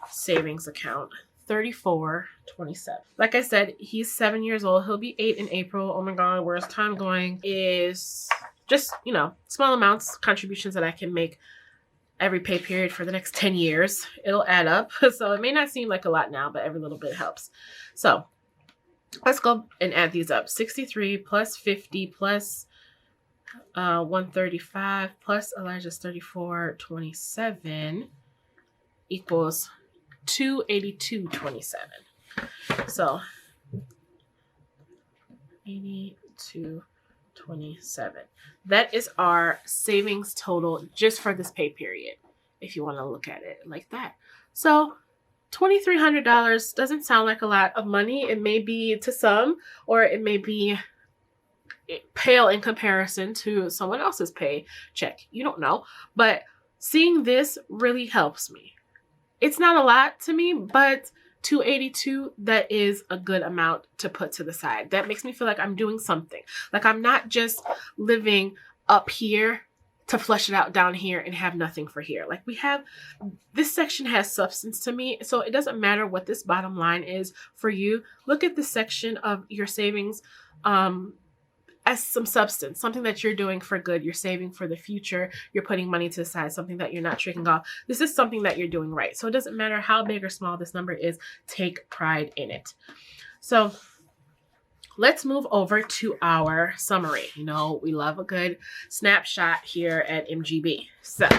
savings account $34.27. Like I said, he's 7 years old. He'll be 8 in April. Oh my God, where's time going? Is just, you know, small amounts, contributions that I can make every pay period for the next 10 years. It'll add up. So it may not seem like a lot now, but every little bit helps. So let's go and add these up. 63 plus 50 plus 135 plus Elijah's 34.27 equals 282.27. So 82.27. That is our savings total just for this pay period, if you want to look at it like that. So $2,300 doesn't sound like a lot of money. It may be to some, or it may be pale in comparison to someone else's paycheck. You don't know. But seeing this really helps me. It's not a lot to me, but $282, that is a good amount to put to the side. That makes me feel like I'm doing something. Like I'm not just living up here to flush it out down here and have nothing for here. Like we have, this section has substance to me. So it doesn't matter what this bottom line is for you. Look at this section of your savings as some substance, something that you're doing for good. You're saving for the future. You're putting money to the side, something that you're not tricking off. This is something that you're doing right. So it doesn't matter how big or small this number is, take pride in it. So let's move over to our summary. You know, we love a good snapshot here at MGB. So,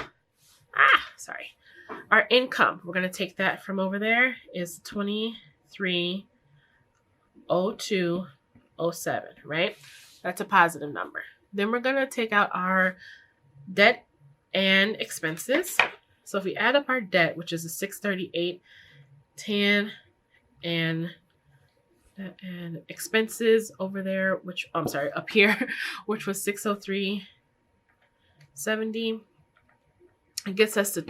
our income, we're going to take that from over there, is $23,0207, right? That's a positive number. Then we're going to take out our debt and expenses. So if we add up our debt, which is a $638.10, and expenses over there, which I'm sorry, up here, which was $603.70, it gets us to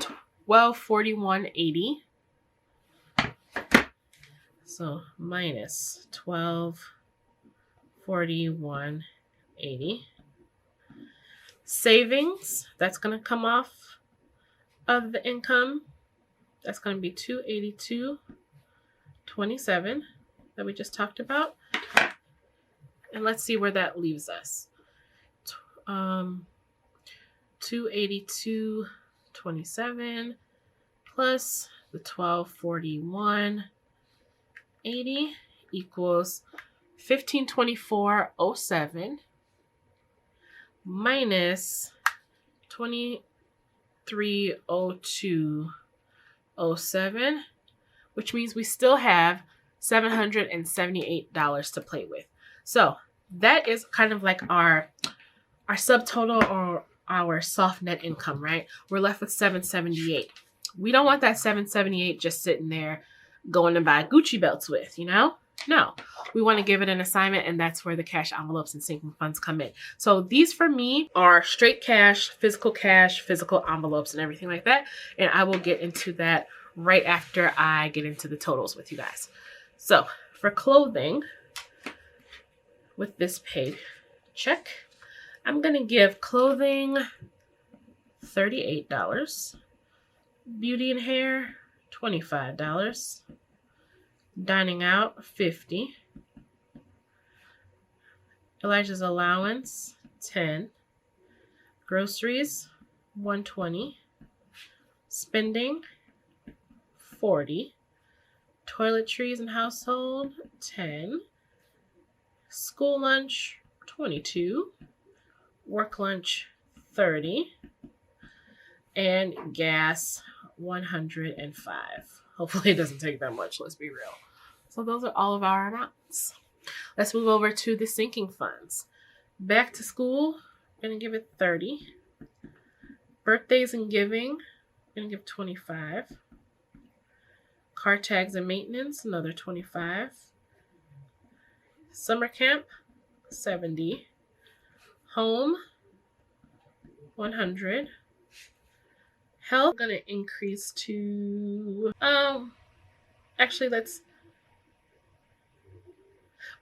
$1241.80. So minus $1241.80. Savings, that's going to come off of the income. That's going to be $282.27 that we just talked about. And let's see where that leaves us. $282.27 plus the $1241.80 equals $1524.07 minus $2302.07, which means we still have $778 to play with. So that is kind of like our subtotal or our soft net income, right? We're left with $778. We don't want that $778 just sitting there going to buy Gucci belts with, you know? No, we want to give it an assignment, and that's where the cash envelopes and sinking funds come in. So these for me are straight cash, physical envelopes and everything like that. And I will get into that right after I get into the totals with you guys. So for clothing, with this paycheck, I'm going to give clothing $38, beauty and hair $25, dining out $50, Elijah's allowance $10, groceries $120, spending $40, toiletries and household $10, school lunch $22, work lunch $30, and gas $105. Hopefully it doesn't take that much, let's be real. So those are all of our amounts. Let's move over to the sinking funds. Back to school, I'm going to give it $30. Birthdays and giving, I'm going to give $25. Car tags and maintenance, another $25. Summer camp, 70. Home, 100. Health, I'm gonna increase to, actually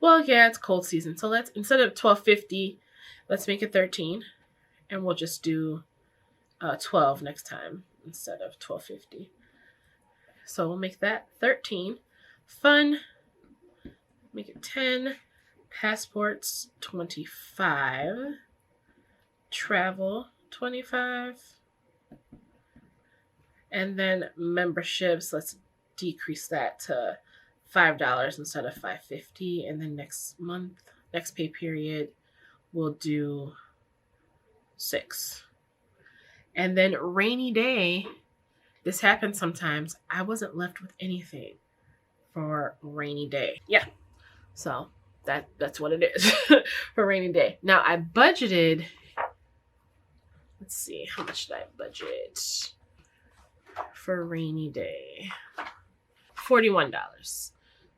well, yeah, it's cold season. So let's, instead of 1250, let's make it 13. And we'll just do 12 next time instead of 1250. So we'll make that 13. Fun, make it 10. Passports, 25. Travel, 25. And then memberships, let's decrease that to $5 instead of $5.50. And then next month, next pay period, we'll do 6. And then rainy day, this happens sometimes. I wasn't left with anything for rainy day. Yeah, so that's what it is for rainy day. Now I budgeted, let's see, how much did I budget for rainy day? $41.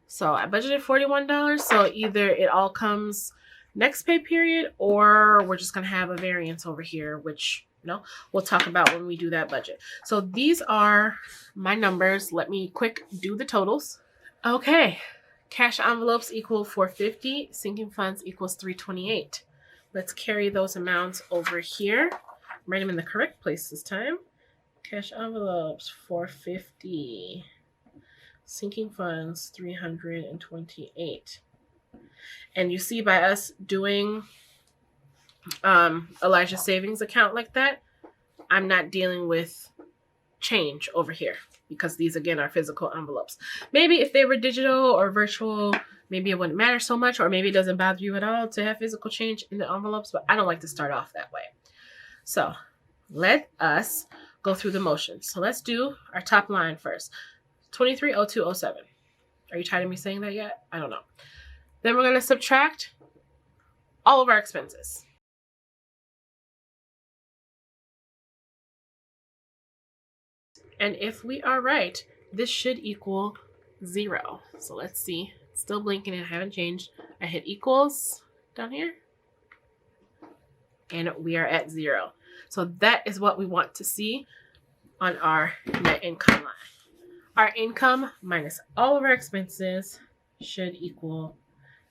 So I budgeted $41. So either it all comes next pay period, or we're just gonna have a variance over here, which, you know, we'll talk about when we do that budget. So these are my numbers. Let me quick do the totals. Okay, cash envelopes equal $450, sinking funds equals $328. Let's carry those amounts over here. Write them in the correct place this time. Cash envelopes, $450. Sinking funds, $328. And you see, by us doing Elijah's savings account like that, I'm not dealing with change over here, because these again are physical envelopes. Maybe if they were digital or virtual, maybe it wouldn't matter so much, or maybe it doesn't bother you at all to have physical change in the envelopes, but I don't like to start off that way. So let us go through the motions. So let's do our top line first. 230207. Are you tired of me saying that yet? I don't know. Then we're going to subtract all of our expenses. And if we are right, this should equal 0. So let's see. It's still blinking and I haven't changed. I hit equals down here. And we are at 0. So that is what we want to see on our net income line. Our income minus all of our expenses should equal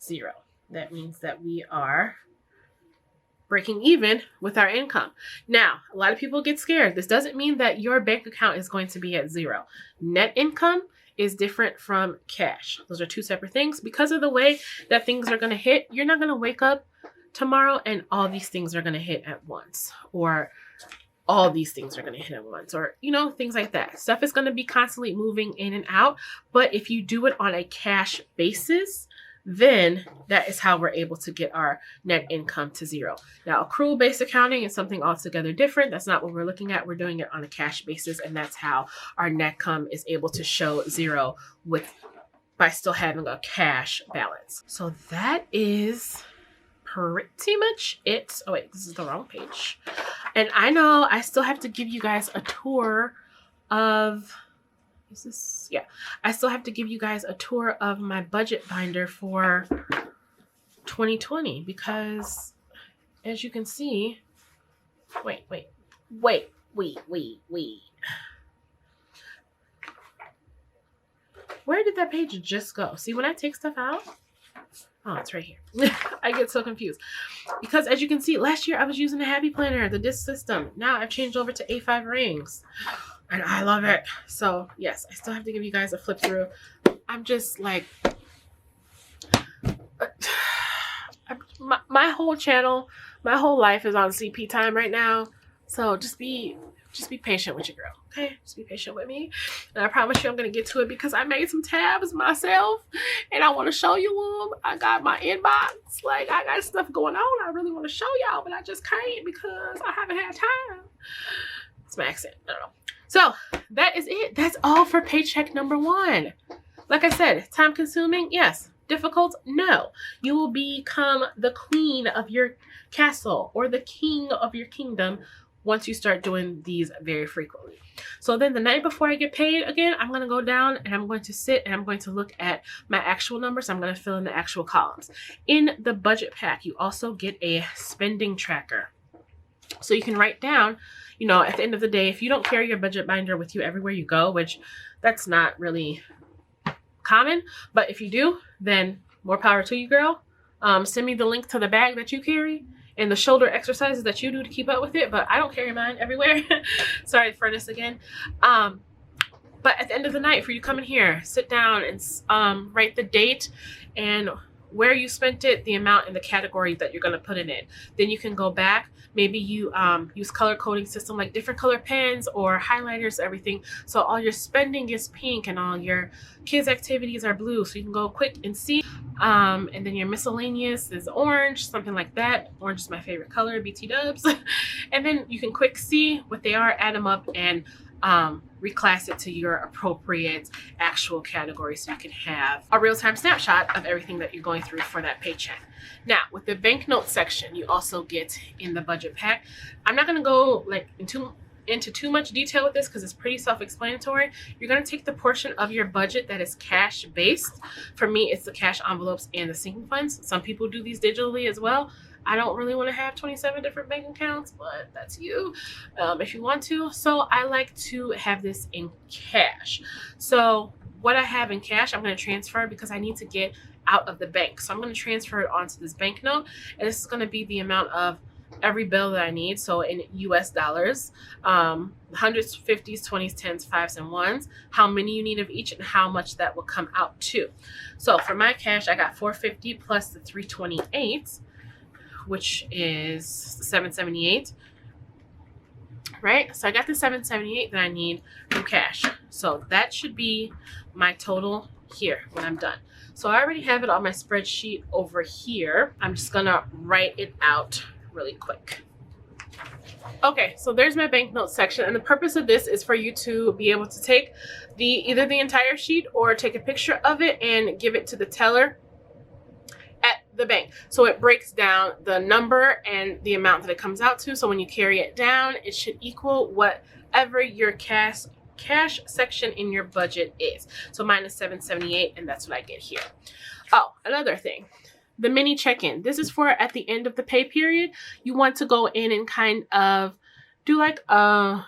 0. That means that we are breaking even with our income. Now, a lot of people get scared. This doesn't mean that your bank account is going to be at 0. Net income is different from cash. Those are two separate things. Because of the way that things are going to hit, you're not going to wake up tomorrow and all these things are going to hit at once, or all these things are going to hit at once, or, you know, things like that. Stuff is going to be constantly moving in and out. But if you do it on a cash basis, then that is how we're able to get our net income to 0. Now, accrual-based accounting is something altogether different. That's not what we're looking at. We're doing it on a cash basis, and that's how our net income is able to show 0 by still having a cash balance. So that is pretty much it. Oh wait, this is the wrong page. And I know I still have to give you guys a tour of, is this? Yeah, I still have to give you guys a tour of my budget binder for 2020, because as you can see, wait. Where did that page just go? See, when I take stuff out, oh, it's right here. I get so confused because, as you can see, last year I was using a Happy Planner, the disc system. Now I've changed over to A5 rings and I love it. So yes, I still have to give you guys a flip through. I'm just like, my whole channel, my whole life is on CP time right now. So just be patient with your girl, okay? Just be patient with me. And I promise you I'm going to get to it, because I made some tabs myself and I want to show you them. I got my inbox. Like, I got stuff going on I really want to show y'all, but I just can't because I haven't had time. It's my accent. I don't know. So that is it. That's all for paycheck number 1. Like I said, time consuming? Yes. Difficult? No. You will become the queen of your castle or the king of your kingdom once you start doing these very frequently. So then the night before I get paid again, I'm going to go down and I'm going to sit and I'm going to look at my actual numbers. I'm going to fill in the actual columns. In the budget pack, you also get a spending tracker. So you can write down, you know, at the end of the day, if you don't carry your budget binder with you everywhere you go, which that's not really common, but if you do, then more power to you, girl. Send me the link to the bag that you carry and the shoulder exercises that you do to keep up with it, but I don't carry mine everywhere. Sorry for this again. But at the end of the night, for you come in here, sit down and write the date and where you spent it, the amount, and the category that you're going to put in it. Then you can go back. Maybe you use color coding system like different color pens or highlighters, everything. So all your spending is pink and all your kids' activities are blue. So you can go quick and see. And then your miscellaneous is orange, something like that. Orange is my favorite color, BT dubs. And then you can quick see what they are, add them up, and reclass it to your appropriate actual category so you can have a real-time snapshot of everything that you're going through for that paycheck. Now, with the banknote section, you also get in the budget pack. I'm not going to go like into too much detail with this because it's pretty self-explanatory. You're going to take the portion of your budget that is cash based. For me, it's the cash envelopes and the sinking funds. Some people do these digitally as well. I don't really want to have 27 different bank accounts, but that's you if you want to. So I like to have this in cash. So what I have in cash, I'm going to transfer because I need to get out of the bank. So I'm going to transfer it onto this banknote, and this is going to be the amount of every bill that I need. So in US dollars, hundreds, 50s, 20s, 10s, 5s, and 1s, how many you need of each and how much that will come out to. So for my cash, I got 450 plus the 328, which is 778, right? So I got the 778 that I need from cash. So that should be my total here when I'm done. So I already have it on my spreadsheet over here. I'm just gonna write it out really quick. Okay, so there's my banknote section, and the purpose of this is for you to be able to take either the entire sheet or take a picture of it and give it to the teller at the bank. So it breaks down the number and the amount that it comes out to. So when you carry it down, it should equal whatever your cash section in your budget is. So mine is 778, and that's what I get here. Oh, another thing, the mini check-in. This is for at the end of the pay period. You want to go in and kind of do like a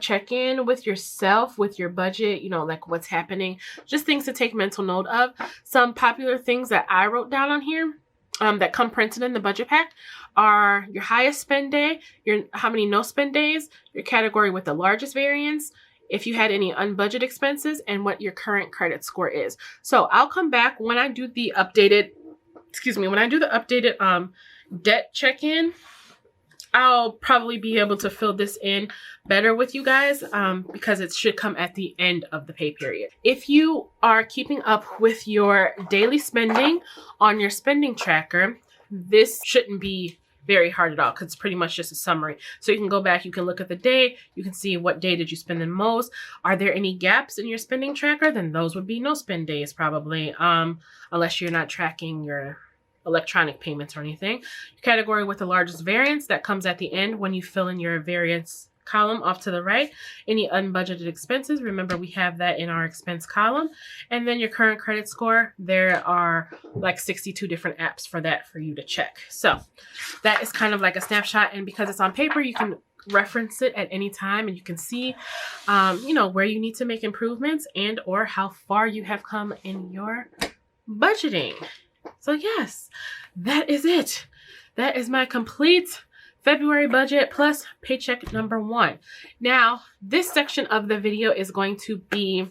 check-in with yourself, with your budget, you know, like what's happening, just things to take mental note of. Some popular things that I wrote down on here that come printed in the budget pack are your highest spend day, how many no spend days, your category with the largest variance, if you had any unbudgeted expenses, and what your current credit score is. So I'll come back when I do the updated, debt check-in. I'll probably be able to fill this in better with you guys because it should come at the end of the pay period. If you are keeping up with your daily spending on your spending tracker, this shouldn't be very hard at all because it's pretty much just a summary. So you can go back, you can look at the day, you can see what day did you spend the most. Are there any gaps in your spending tracker? Then those would be no spend days probably, unless you're not tracking your electronic payments or anything. Your category with the largest variance, that comes at the end when you fill in your variance column off to the right. Any unbudgeted expenses, remember we have that in our expense column. And then your current credit score, there are like 62 different apps for that for you to check. So that is kind of like a snapshot, and because it's on paper, you can reference it at any time and you can see you know, where you need to make improvements and or how far you have come in your budgeting. So yes, that is it. That is my complete February budget plus paycheck number 1. Now, this section of the video is going to be,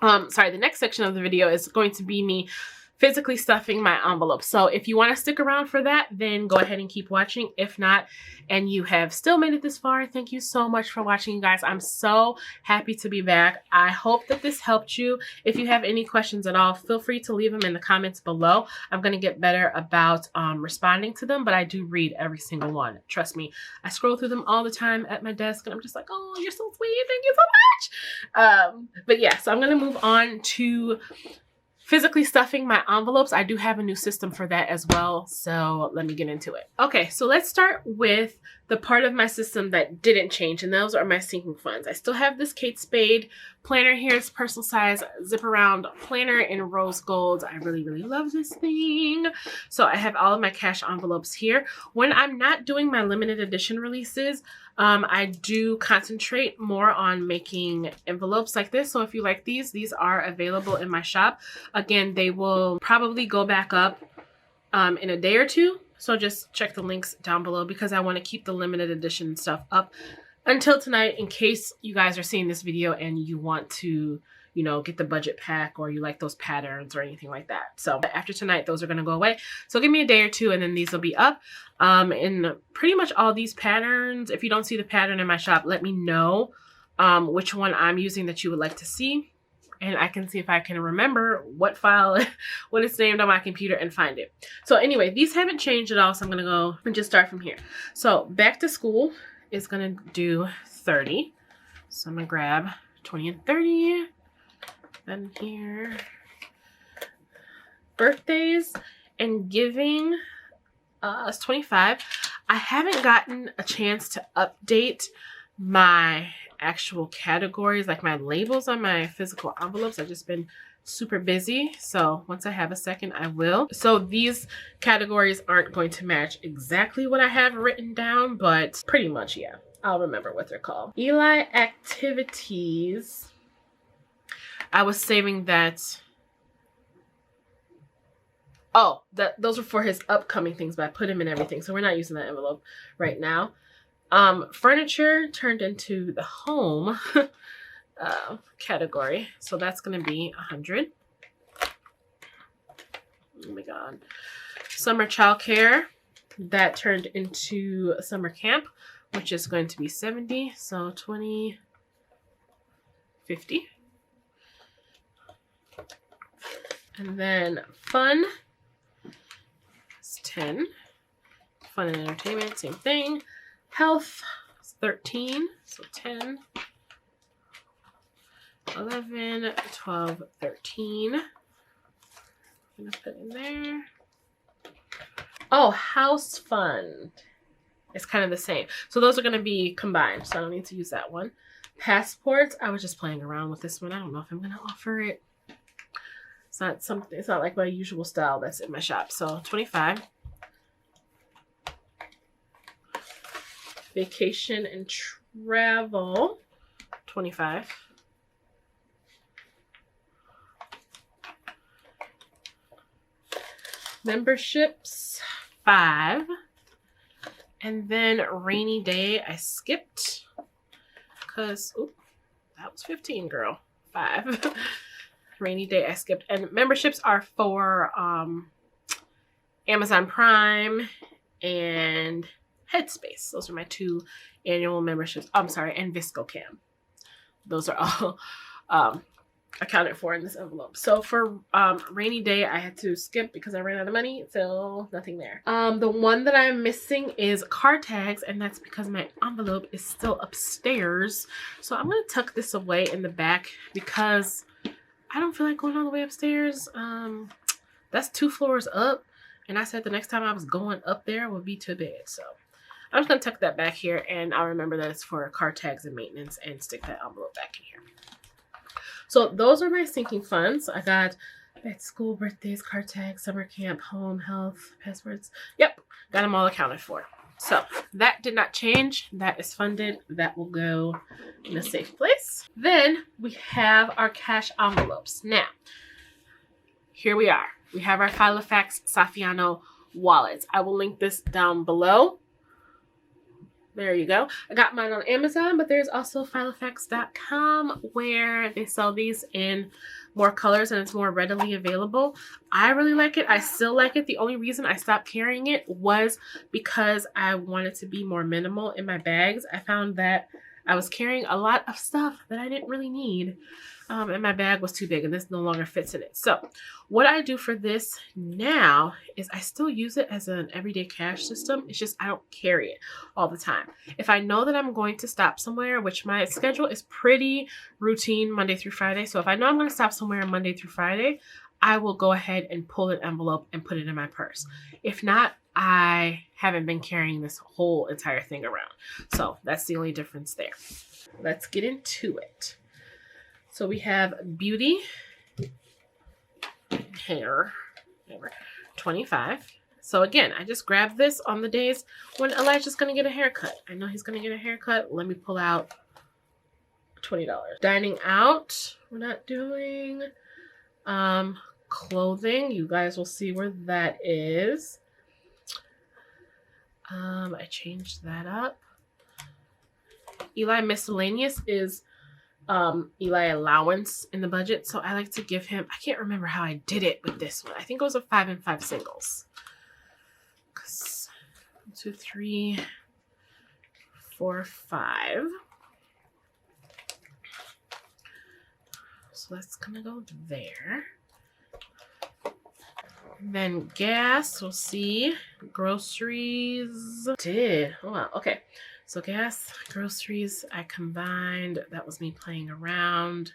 the next section of the video is going to be me physically stuffing my envelope. So if you want to stick around for that, then go ahead and keep watching. If not, and you have still made it this far, thank you so much for watching, you guys. I'm so happy to be back. I hope that this helped you. If you have any questions at all, feel free to leave them in the comments below. I'm going to get better about responding to them, but I do read every single one. Trust me, I scroll through them all the time at my desk, and I'm just like, oh, you're so sweet. Thank you so much. But yeah, so I'm going to move on to physically stuffing my envelopes. I do have a new system for that as well, so let me get into it. Okay, so let's start with the part of my system that didn't change, and those are my sinking funds. I still have this Kate Spade planner here. It's personal size zip around planner in rose gold. I really, really love this thing. So I have all of my cash envelopes here. When I'm not doing my limited edition releases, I do concentrate more on making envelopes like this. So if you like these are available in my shop. Again, they will probably go back up in a day or two. So just check the links down below because I want to keep the limited edition stuff up until tonight in case you guys are seeing this video and you want to, you know, get the budget pack or you like those patterns or anything like that. So after tonight, those are going to go away. So give me a day or two and then these will be up. And pretty much all these patterns, if you don't see the pattern in my shop, let me know which one I'm using that you would like to see. And I can see if I can remember what file, what it's named on my computer and find it. So anyway, these haven't changed at all. So I'm going to go and just start from here. So back to school is going to do 30. So I'm going to grab 20 and 30. Then here, birthdays and giving is 25. I haven't gotten a chance to update my actual categories, like my labels on my physical envelopes. I've just been super busy. So once I have a second, I will. So these categories aren't going to match exactly what I have written down, but pretty much, yeah, I'll remember what they're called. Eli activities. I was saving that. Oh, those are for his upcoming things, but I put him in everything. So we're not using that envelope right now. Furniture turned into the home category. So that's going to be 100. Oh my God. Summer childcare, that turned into summer camp, which is going to be 70. So 20, 50. And then fun is 10. Fun and entertainment, same thing. Health is 13, so 10, 11, 12, 13. I'm going to put in there. Oh, house fund. It's kind of the same. So those are going to be combined, so I don't need to use that one. Passports, I was just playing around with this one. I don't know if I'm going to offer it. It's not like my usual style that's in my shop. So 25. Vacation and travel, 25. Memberships, 5. And then rainy day, I skipped because, that was 15, girl. 5. Rainy day, I skipped. And memberships are for Amazon Prime and Headspace. Those are my 2 annual memberships. I'm sorry, and ViscoCam. Those are all accounted for in this envelope. So for rainy day, I had to skip because I ran out of money, so nothing there. The one that I'm missing is car tags, and that's because my envelope is still upstairs. So I'm going to tuck this away in the back because I don't feel like going all the way upstairs. That's 2 floors up, and I said the next time I was going up there would be too bad. So I'm just going to tuck that back here, and I'll remember that it's for car tags and maintenance and stick that envelope back in here. So those are my sinking funds. I got at school, birthdays, car tags, summer camp, home, health, passports. Yep, got them all accounted for. So that did not change. That is funded. That will go in a safe place. Then we have our cash envelopes. Now, here we are. We have our Filofax Saffiano wallets. I will link this down below. There you go. I got mine on Amazon, but there's also Filofax.com where they sell these in more colors and it's more readily available. I really like it. I still like it. The only reason I stopped carrying it was because I wanted to be more minimal in my bags. I found that I was carrying a lot of stuff that I didn't really need. And my bag was too big and this no longer fits in it. So what I do for this now is I still use it as an everyday cash system. It's just I don't carry it all the time. If I know that I'm going to stop somewhere, which my schedule is pretty routine Monday through Friday. So if I know I'm going to stop somewhere Monday through Friday, I will go ahead and pull an envelope and put it in my purse. If not, I haven't been carrying this whole entire thing around. So that's the only difference there. Let's get into it. So we have beauty, hair, 25. So again, I just grabbed this on the days when Elijah's going to get a haircut. I know he's going to get a haircut. Let me pull out $20. Dining out, we're not doing. Clothing, you guys will see where that is. I changed that up. Eli miscellaneous is Eli allowance in the budget. So I like to give him, I can't remember how I did it with this one. I think it was a 5 and 5 singles. 1, 2, 3, 4, 5. So that's gonna go there. Then gas, we'll see. Groceries. Oh wow, okay. So gas, groceries, I combined. That was me playing around.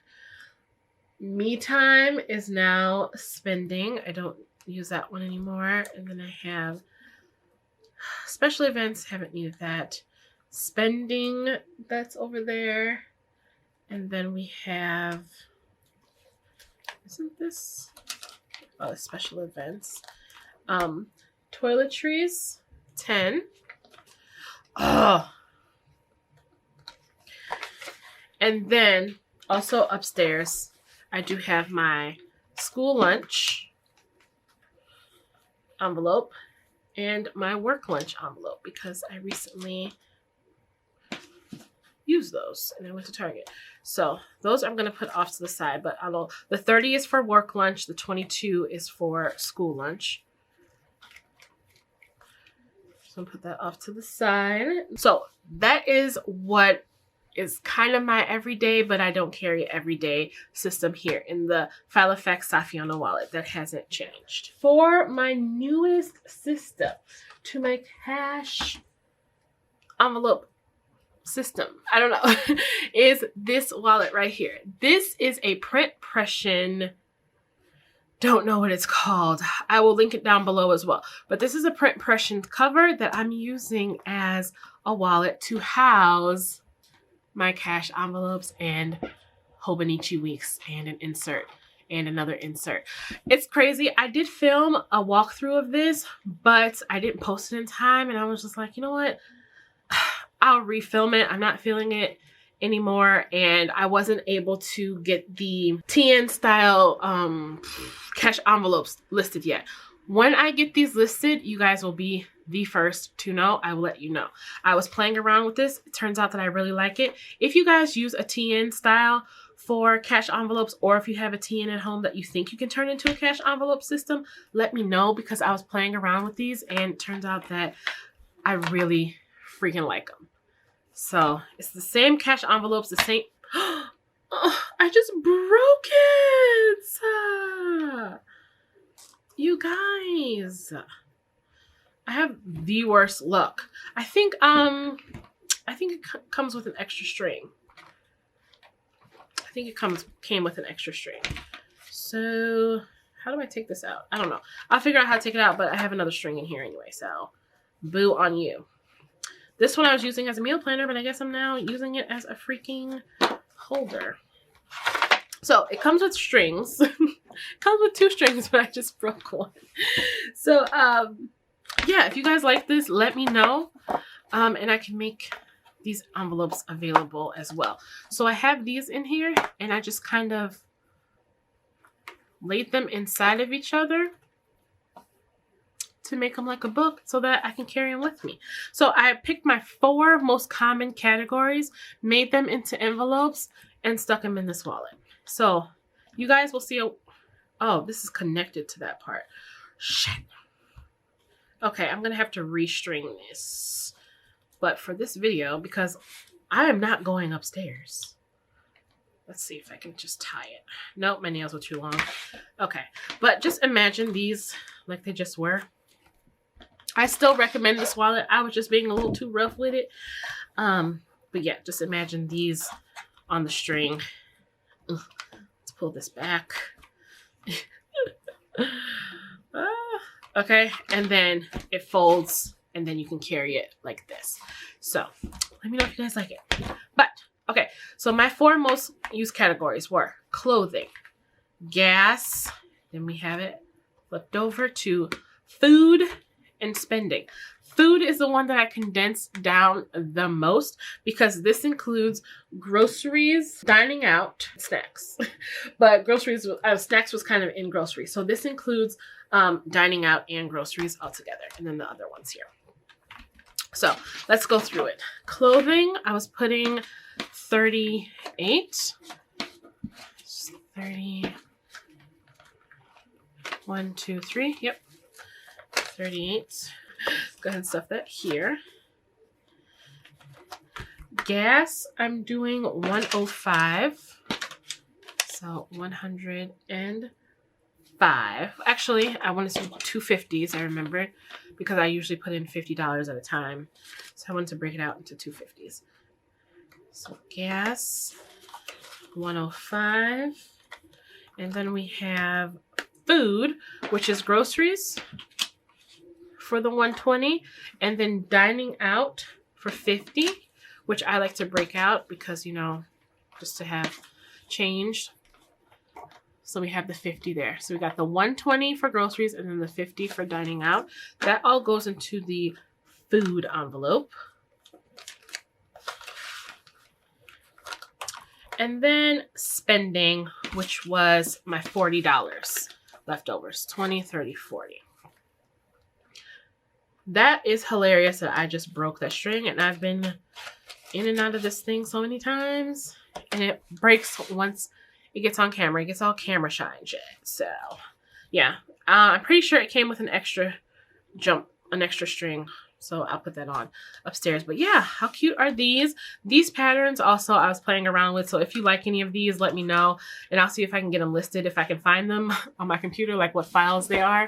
Me time is now spending. I don't use that one anymore. And then I have special events, haven't needed that. Spending, that's over there. And then we have, isn't this? Oh, special events. Toiletries, 10. Oh. And then also upstairs, I do have my school lunch envelope and my work lunch envelope because I recently used those and I went to Target. So those I'm going to put off to the side, but the 30 is for work lunch. The 22 is for school lunch. So I'm going to put that off to the side. So that is what is kind of my everyday, but I don't carry everyday system here in the Filofax Saffiano wallet. That hasn't changed. For my newest system to my cash envelope system, I don't know, is this wallet right here. This is a print pression, don't know what it's called. I will link it down below as well. But this is a print pression cover that I'm using as a wallet to house my cash envelopes and Hobonichi weeks and an insert and another insert. It's crazy. I did film a walkthrough of this, but I didn't post it in time. And I was just like, you know what? I'll refilm it. I'm not feeling it anymore. And I wasn't able to get the TN style cash envelopes listed yet. When I get these listed, you guys will be the first to know. I will let you know. I was playing around with this. It turns out that I really like it. If you guys use a TN style for cash envelopes, or if you have a TN at home that you think you can turn into a cash envelope system, let me know, because I was playing around with these and it turns out that I really freaking like them. So it's the same cash envelopes, the same. Oh, I just broke it. You guys, I have the worst luck. I think it comes with an extra string. I think it came with an extra string. So how do I take this out? I don't know. I'll figure out how to take it out, but I have another string in here anyway, so boo on you. This one I was using as a meal planner, but I guess I'm now using it as a freaking holder. So it comes with strings. It comes with 2 strings, but I just broke one. So yeah, if you guys like this, let me know. And I can make these envelopes available as well. So I have these in here and I just kind of laid them inside of each other to make them like a book so that I can carry them with me. So I picked my 4 most common categories, made them into envelopes, and stuck them in this wallet. So you guys will see. Oh, this is connected to that part. Shit. Okay, I'm going to have to restring this. But for this video, because I am not going upstairs. Let's see if I can just tie it. Nope, my nails were too long. Okay, but just imagine these like they just were. I still recommend this wallet. I was just being a little too rough with it. But yeah, just imagine these on the string. Ugh, let's pull this back. Okay, and then it folds, and then you can carry it like this. So let me know if you guys like it. But okay, so my 4 most used categories were clothing, gas, then we have it flipped over to food and spending. Food is the one that I condensed down the most because this includes groceries, dining out, snacks. But groceries, snacks was kind of in groceries. So this includes dining out and groceries all together, and then the other ones here. So let's go through it. Clothing, I was putting 38. 30. 1, 2, 3. Yep. 38. Go ahead and stuff that here. Gas, I'm doing 105. So 105. Actually, I wanted to do 250s, I remembered, because I usually put in $50 at a time. So I wanted to break it out into 250s. So gas, 105. And then we have food, which is groceries, for the 120, and then dining out for 50, which I like to break out because, you know, just to have changed. So we have the 50 there. So we got the 120 for groceries and then the 50 for dining out. That all goes into the food envelope. And then spending, which was my $40 leftovers, 20, 30, 40. That is hilarious that I just broke that string, and I've been in and out of this thing so many times, and it breaks once it gets on camera. It gets all camera shine shit. So yeah, I'm pretty sure it came with an extra string, so I'll put that on upstairs. But yeah, how cute are these? These patterns also I was playing around with, so if you like any of these, let me know, and I'll see if I can get them listed, if I can find them on my computer, like what files they are.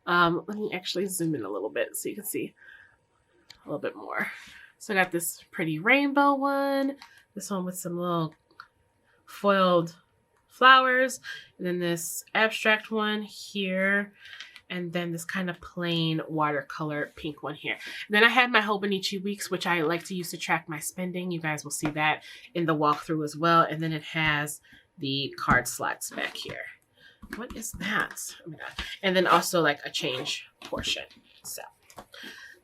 Let me actually zoom in a little bit so you can see a little bit more. So I got this pretty rainbow one, this one with some little foiled flowers, and then this abstract one here, and then this kind of plain watercolor pink one here. And then I had my Hobonichi weeks, which I like to use to track my spending. You guys will see that in the walkthrough as well. And then it has the card slots back here. What is that? Oh my God. And then also like a change portion. So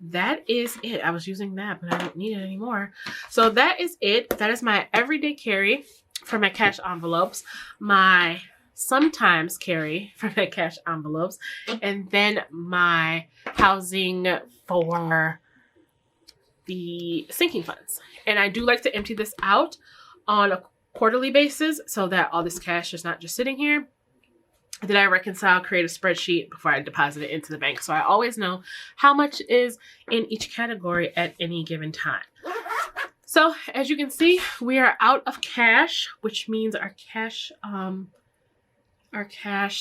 that is it. I was using that, but I don't need it anymore. So that is it. That is my everyday carry for my cash envelopes, my sometimes carry for my cash envelopes, and then my housing for the sinking funds. And I do like to empty this out on a quarterly basis so that all this cash is not just sitting here. Then I reconcile, create a spreadsheet before I deposit it into the bank. So I always know how much is in each category at any given time. So as you can see, we are out of cash, which means our cash,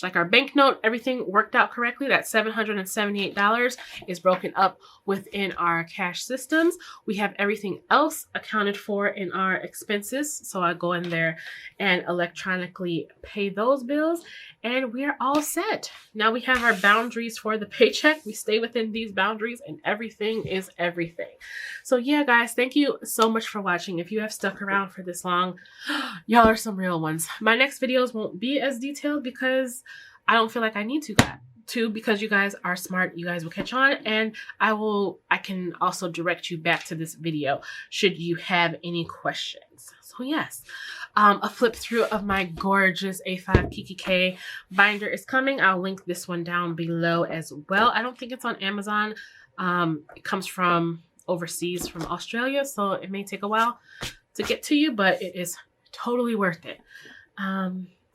like our banknote, everything worked out correctly. That $778 is broken up within our cash systems. We have everything else accounted for in our expenses. So I go in there and electronically pay those bills, and we are all set. Now we have our boundaries for the paycheck. We stay within these boundaries, and everything is everything. So yeah, guys, thank you so much for watching. If you have stuck around for this long, y'all are some real ones. My next videos won't be as detailed because I don't feel like I need to, because you guys are smart. You guys will catch on, and I can also direct you back to this video should you have any questions. So yes, a flip through of my gorgeous A5 Kiki K binder is coming. I'll link this one down below as well. I don't think it's on Amazon. It comes from overseas, from Australia, so it may take a while to get to you, but it is totally worth it.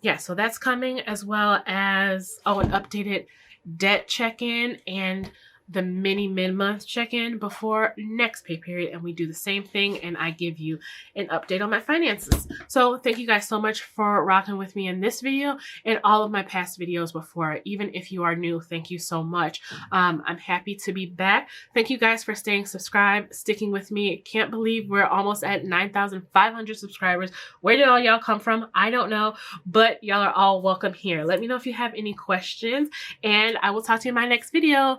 Yeah, so that's coming, as well as an updated debt check-in and the mini mid-month check-in before next pay period, and we do the same thing, and I give you an update on my finances. So thank you guys so much for rocking with me in this video and all of my past videos before. Even if you are new, thank you so much. I'm happy to be back. Thank you guys for staying subscribed, sticking with me. Can't believe we're almost at 9,500 subscribers. Where did all y'all come from? I don't know, but y'all are all welcome here. Let me know if you have any questions, and I will talk to you in my next video.